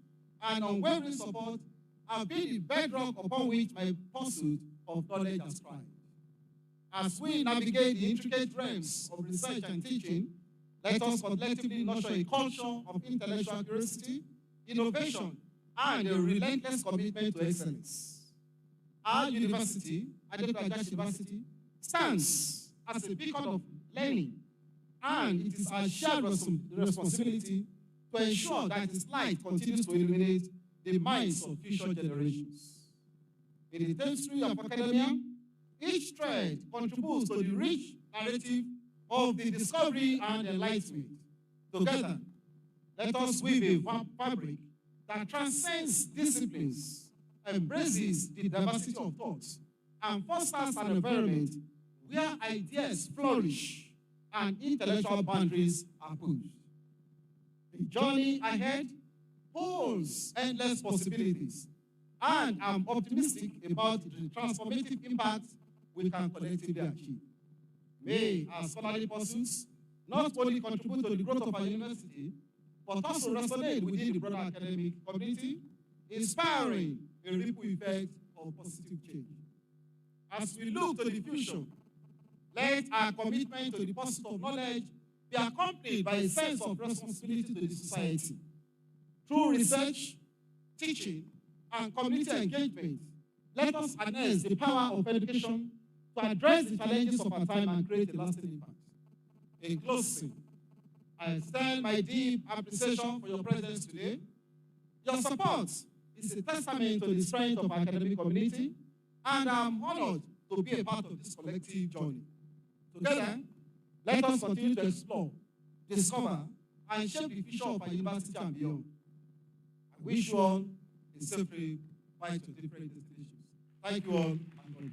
and unwavering support have been the bedrock upon which my pursuit of knowledge has thrived. As we navigate the intricate realms of research and teaching, let us collectively nurture a culture of intellectual curiosity, innovation, and a relentless commitment to excellence. Our university, Ajasin University, stands as a beacon of learning, and it is our shared responsibility to ensure that its light continues to illuminate the minds of future generations. In the tapestry of academia, each thread contributes to the rich narrative of the discovery and enlightenment. Together, let us weave a fabric that transcends disciplines, embraces the diversity of thoughts, and fosters an environment where ideas flourish and intellectual boundaries are pushed. The journey ahead holds endless possibilities, and I'm optimistic about the transformative impact we can collectively achieve. May our scholarly pursuits not only contribute to the growth of our university, but also resonate within the broader academic community, inspiring a ripple effect of positive change. As we look to the future, let our commitment to the pursuit of knowledge be accompanied by a sense of responsibility to the society. Through research, teaching, and community engagement, let us harness the power of education to address the challenges of our time and create a lasting impact. In closing, I extend my deep appreciation for your presence today. Your support is a testament to the strength of our academic community, and I'm honored to be a part of this collective journey. Together, let us continue to explore, discover, and shape the future of our university and beyond. I wish you all a safe trip to different destinations. Thank you all, and God bless.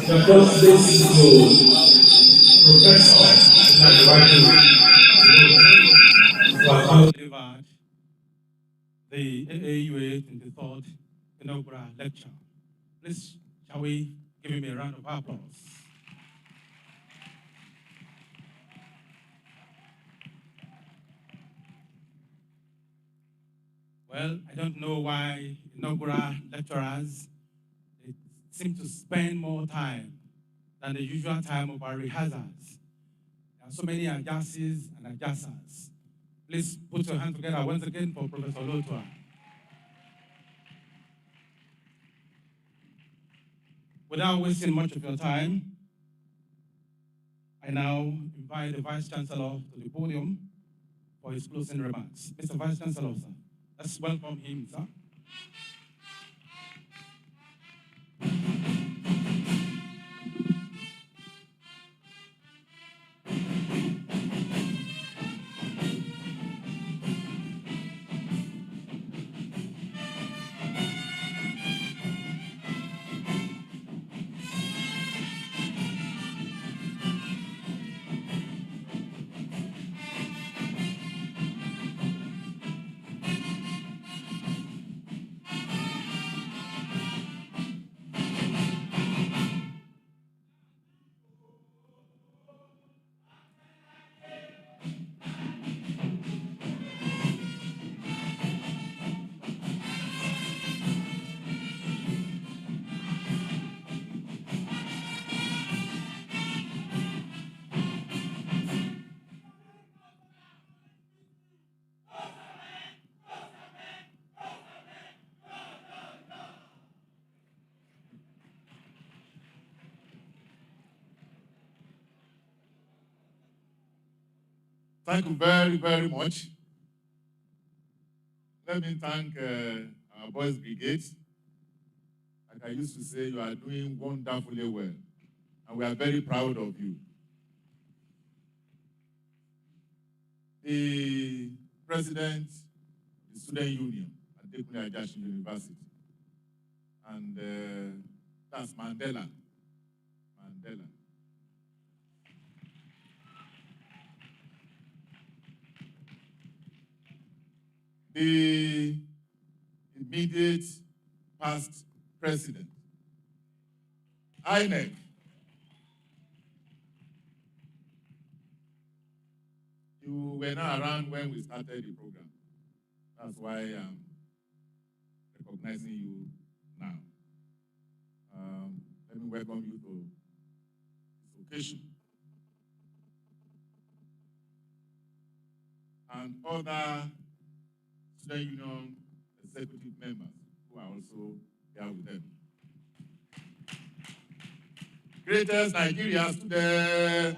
Because this is Professor delivered the AAUA 23rd Inaugural Lecture. Please, shall we give him a round of applause? Well, I don't know why inaugural lecturers seem to spend more time than the usual time of our rehearsals. There are so many Ajasins and Ajasas. Please put your hands together once again for Professor Olotuah. Without wasting much of your time, I now invite the Vice Chancellor to the podium for his closing remarks. Mr. Vice Chancellor, sir, let's welcome him, sir. Thank you very, very much. Let me thank our Boys Brigade. Like I used to say, you are doing wonderfully well, and we are very proud of you. The President of the Student Union at Adekunle Ajasin University, and that's Mandela. The immediate past president, INEC, you were not around when we started the program. That's why I'm recognizing you now. Let me welcome you to this occasion. And other Student Union executive members who are also here with them. Greatest Nigeria student.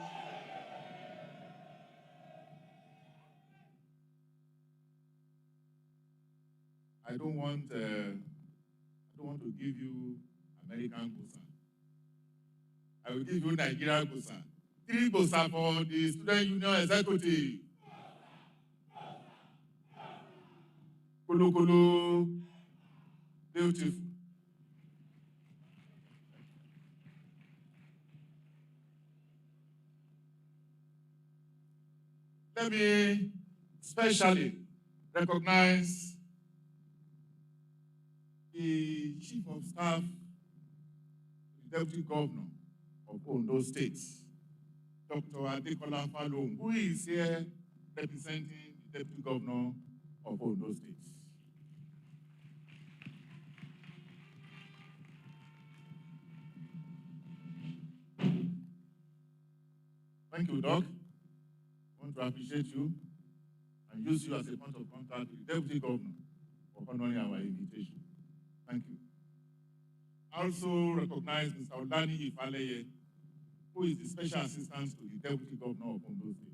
I don't want to give you American Gosa. I will give you Nigerian Gosa. 3 Gosa for the Student Union executive. Kulu kulu, beautiful. Let me especially recognize the Chief of Staff, the Deputy Governor of Ondo State, Dr. Adekunle, who is here representing the Deputy Governor of Ondo State. Thank you, Doc. I want to appreciate you and use you as a point of contact with the Deputy Governor for honoring our invitation. Thank you. I also recognize Mr. Odani Ifaleye, who is the Special Assistant to the Deputy Governor of Ondo State.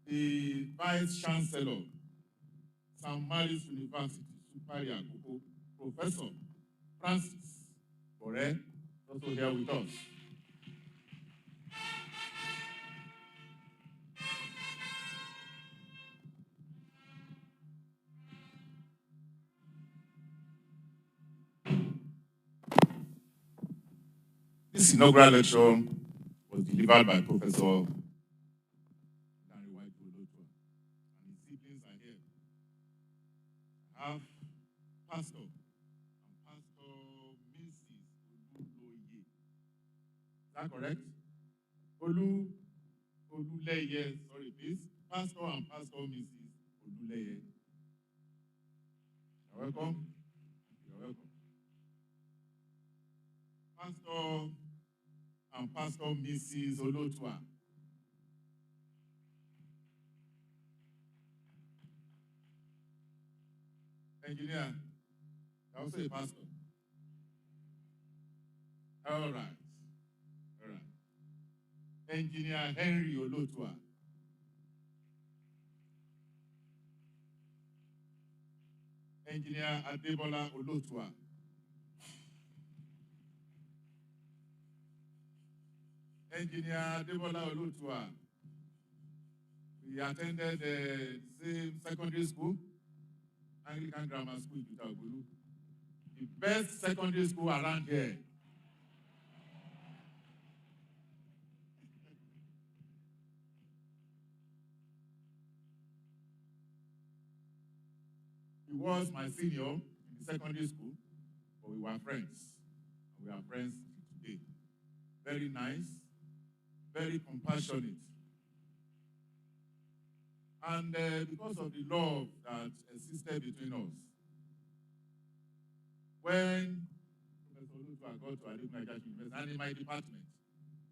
The Vice Chancellor, St. Mary's University, Supari Akoko, Professor Francis Bore, also here with us. This inaugural lecture was delivered by Professor Olotuah, and his siblings are here. I have Pastor and Pastor Mrs. Olotuah. Is that correct? Oluleye, sorry please. Pastor and Pastor Mrs. Oduleye. You're welcome. You're welcome. Pastor and Pastor Mrs. Olotuah. Engineer, you're also a pastor. All right. All right. Engineer Henry Olotuah. Engineer Adebola Olotuah. Engineer Adebola Olotuah. We attended the same secondary school, Anglican Grammar School in Utagulu, the best secondary school around here. He was my senior in the secondary school, but we were friends. And we are friends today. Very nice, very compassionate. And because of the love that existed between us, when Professor Olotuah got to Adekunle Ajasin and in my department,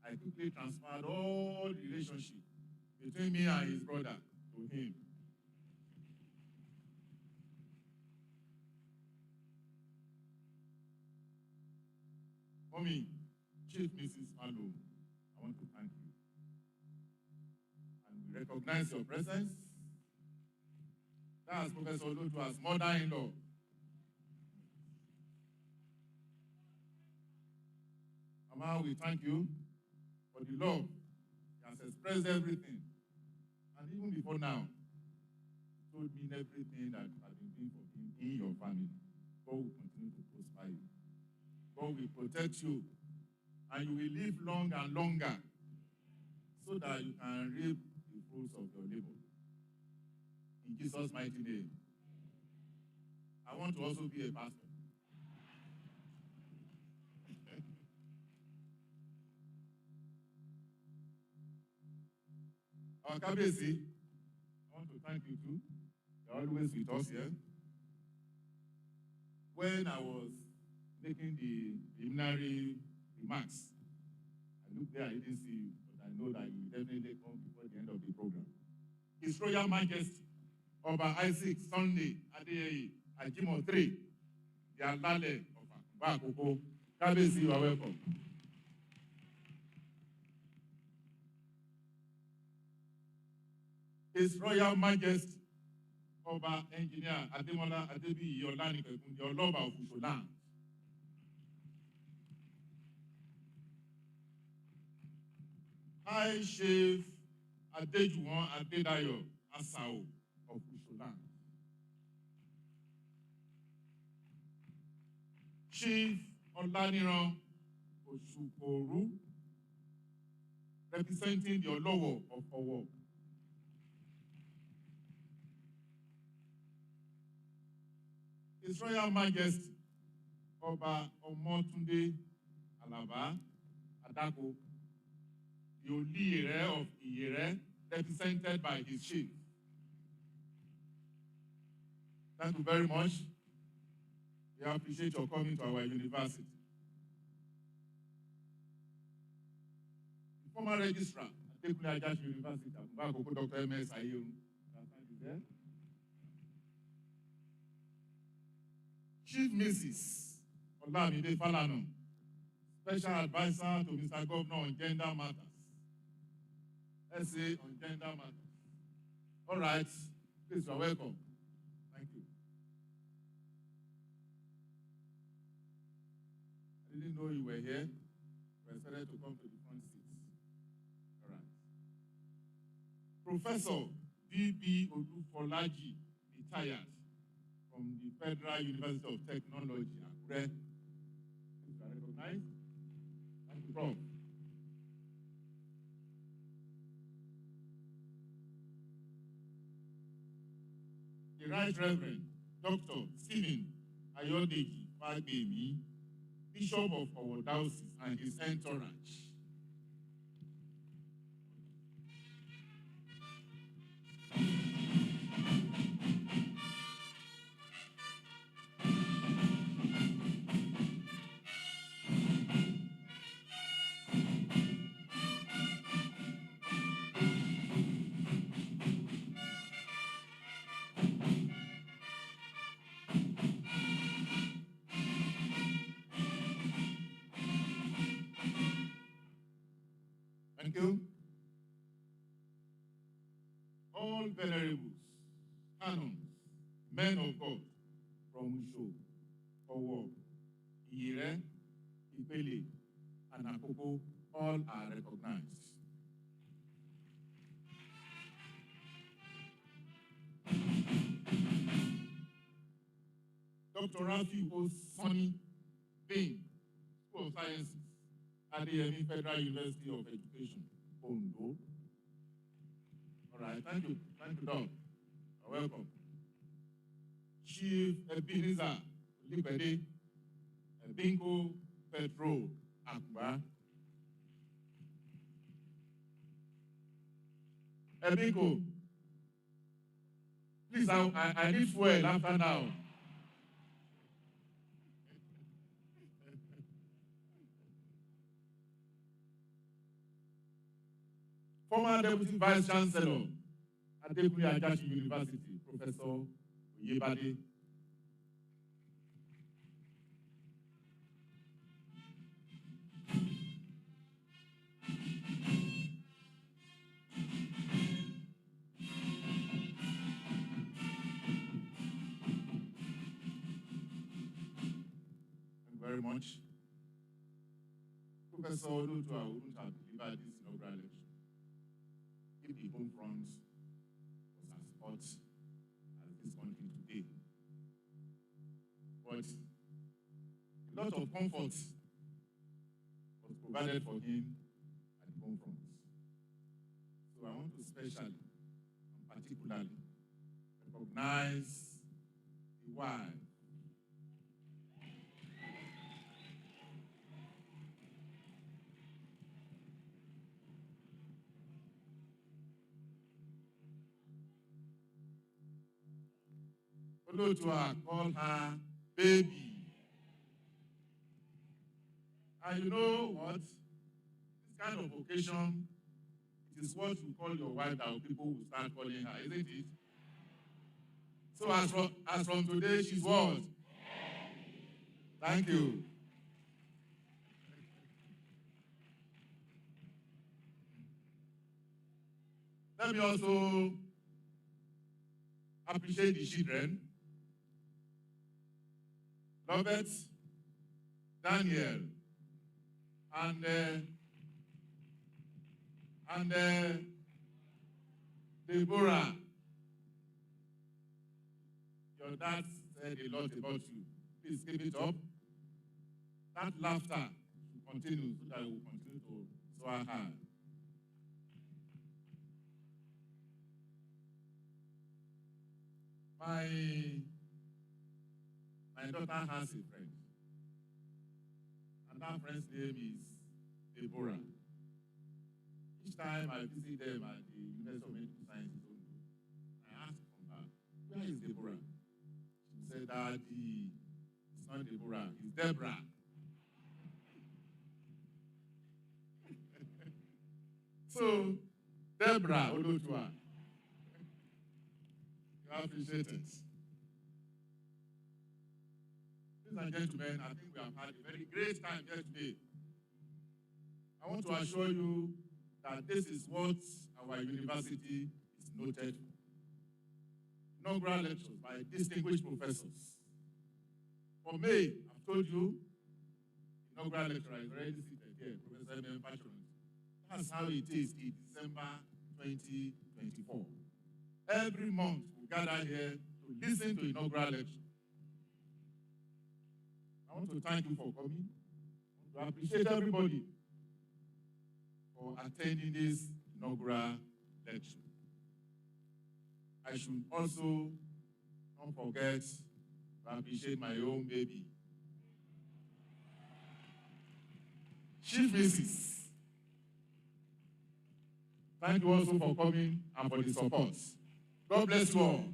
I quickly transferred all the relationship between me and his brother to him. Mommy, Chief Mrs. Malo, I want to thank you. And we recognize your presence. That's Professor Olotuah's mother-in-law. Mama, we thank you for the love. He has expressed everything. And even before now, he told me everything that has been doing for him in your family. God will continue to prosper you. God will protect you. And you will live long and longer so that you can reap the fruits of your labor. In Jesus' mighty name. I want to also be a pastor. Our Kabesi, I want to thank you too. You're always with us here. When I was making the preliminary remarks, I looked there, I didn't see you, but I know that you will definitely come before the end of the program. His Royal Majesty, Oba Isaac Sunday Adeyeye Ajimo III, the Alale of Akoko. Kabesi, you are welcome. His Royal Majesty, Oba Engineer Ademola Adebi Yolanike, your lover of Usholan. High Chief Adejuwon Adedayo Asao of Usholan. Chief Olaniran Oshukoru, representing the Olowo of Owo. His Royal Majesty, Oba Omotunde Alaba Adako, the Oliyere of Iyere, represented by his chief. Thank you very much. We appreciate your coming to our university. The former registrar at Adekunle Ajasin University, Dr. M.S. Ayeru, is there. Chief Mrs. Olamide Falano, Special Advisor to Mr. Governor on Gender Matters. SA on Gender Matters. All right, please, you are welcome. Thank you. I didn't know you were here. We expected to come to the front seats. All right. Professor B.B. Olufolaji, retired from the Federal University of Technology, Akure. You are recognized. Thank you, Prof. The Right Reverend Dr. Stephen Ayodeji Fagbemi, Bishop of our diocese and his entourage. venerables, canons, men of God from Usho, Owo, Ire, Ipele, and Akoko, all are recognized. Dr. Rafi Osoni Bain, School of Sciences, Adeyemi Federal University of Education, Ondo. All right, thank you, Doc. You're welcome. Chief Ebenezer Olipede, Bingo Petro Akba. Bingo, please, I need fuel after now. Former Deputy Vice Chancellor, Adekunle Ajasin University, Professor Oyebade. Thank you very much. Professor Olotuah wouldn't have delivered this inaugural lecture if the home front was as hot as this country today. But a lot of comfort was provided for him at the home front. So I want to specially and particularly recognize the wife Olotuah, call her baby. And you know what? This kind of occasion, it is what you call your wife that people will start calling her, isn't it? So as from today, she's what? Thank you. Let me also appreciate the children. Robert, Daniel, and Deborah. Your dad said a lot about you. Please keep it up. That laughter should continue so that we will continue to soar hard. My daughter has a friend, and that friend's name is Deborah. Each time I visit them at the University of Medical Sciences, I ask from her, where is Deborah? She said, Daddy, it's not Deborah, it's Deborah. So, Deborah Olotuah, you are appreciated. Ladies and gentlemen, I think we have had a very great time here today. I want to assure you that this is what our university is noted for. Inaugural lectures by distinguished professors. For May, I've told you, inaugural lecturer is already seated here, Professor M. Patron. That's how it is in December 2024. Every month, we gather here to listen to inaugural lecture. I want to thank you for coming. I want to appreciate everybody for attending this inaugural lecture. I should also not forget to appreciate my own baby, Chief Mrs. Thank you also for coming and for the support. God bless you all.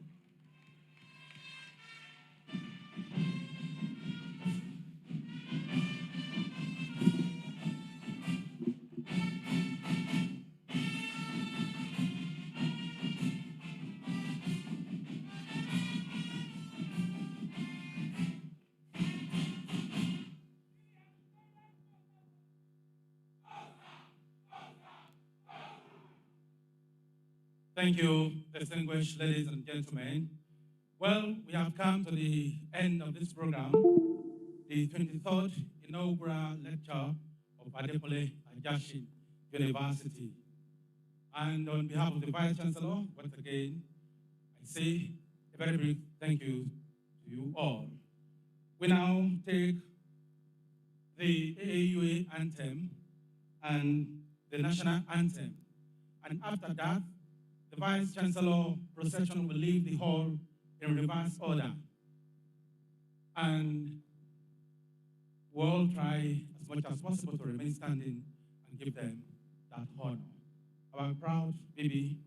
Thank you, distinguished ladies and gentlemen. Well, we have come to the end of this program, the 23rd Inaugural Lecture of Adekunle Ajasin University. And on behalf of the Vice Chancellor, once again, I say a very big thank you to you all. We now take the AAUA anthem and the national anthem. And after that, the Vice Chancellor procession will leave the hall in reverse order. And we'll all try as much as possible to remain standing and give them that honor. Our proud baby.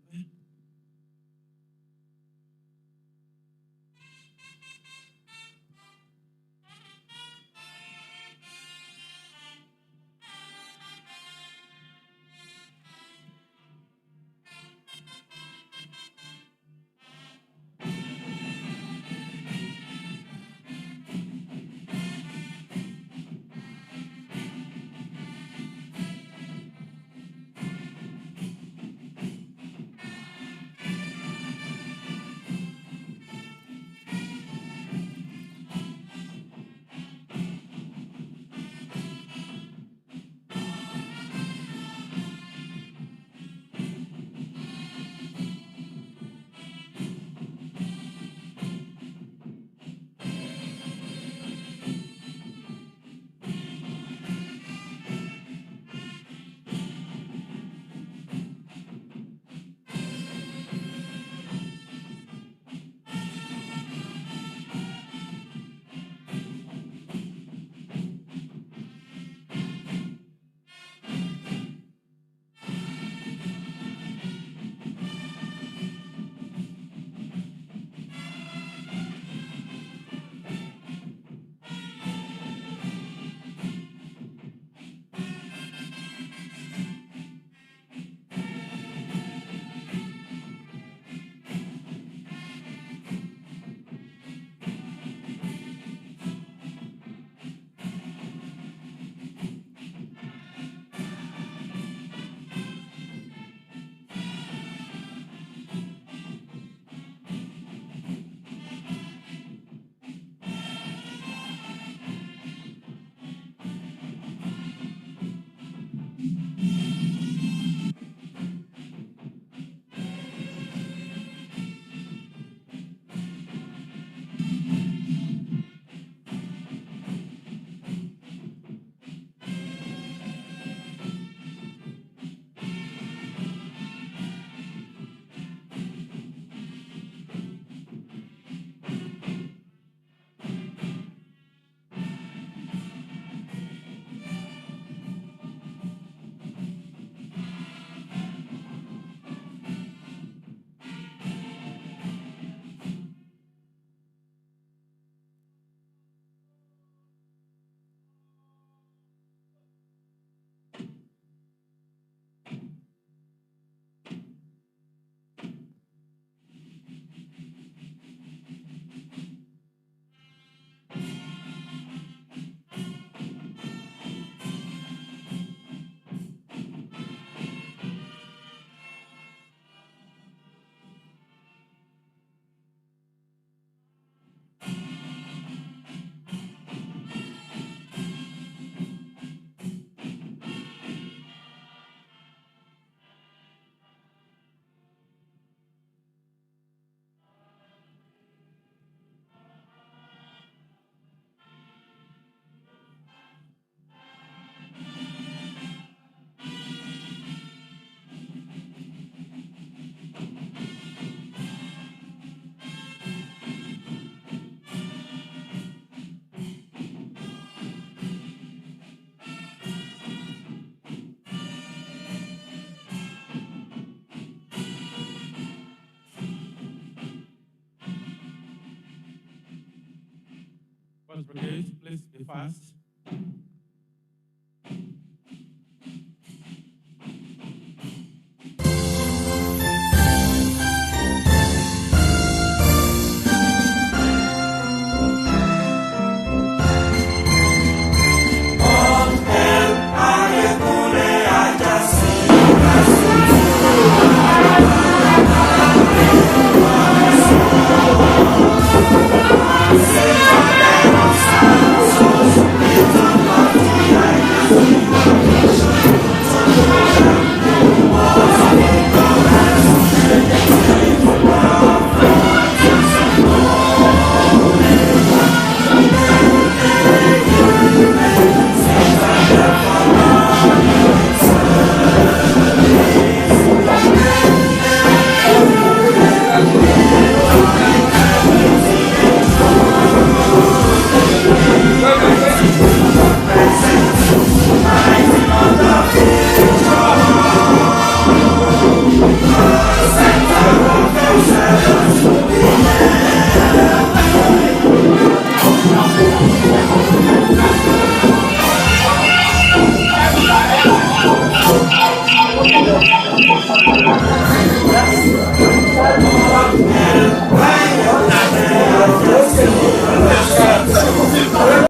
First brigade, please be fast.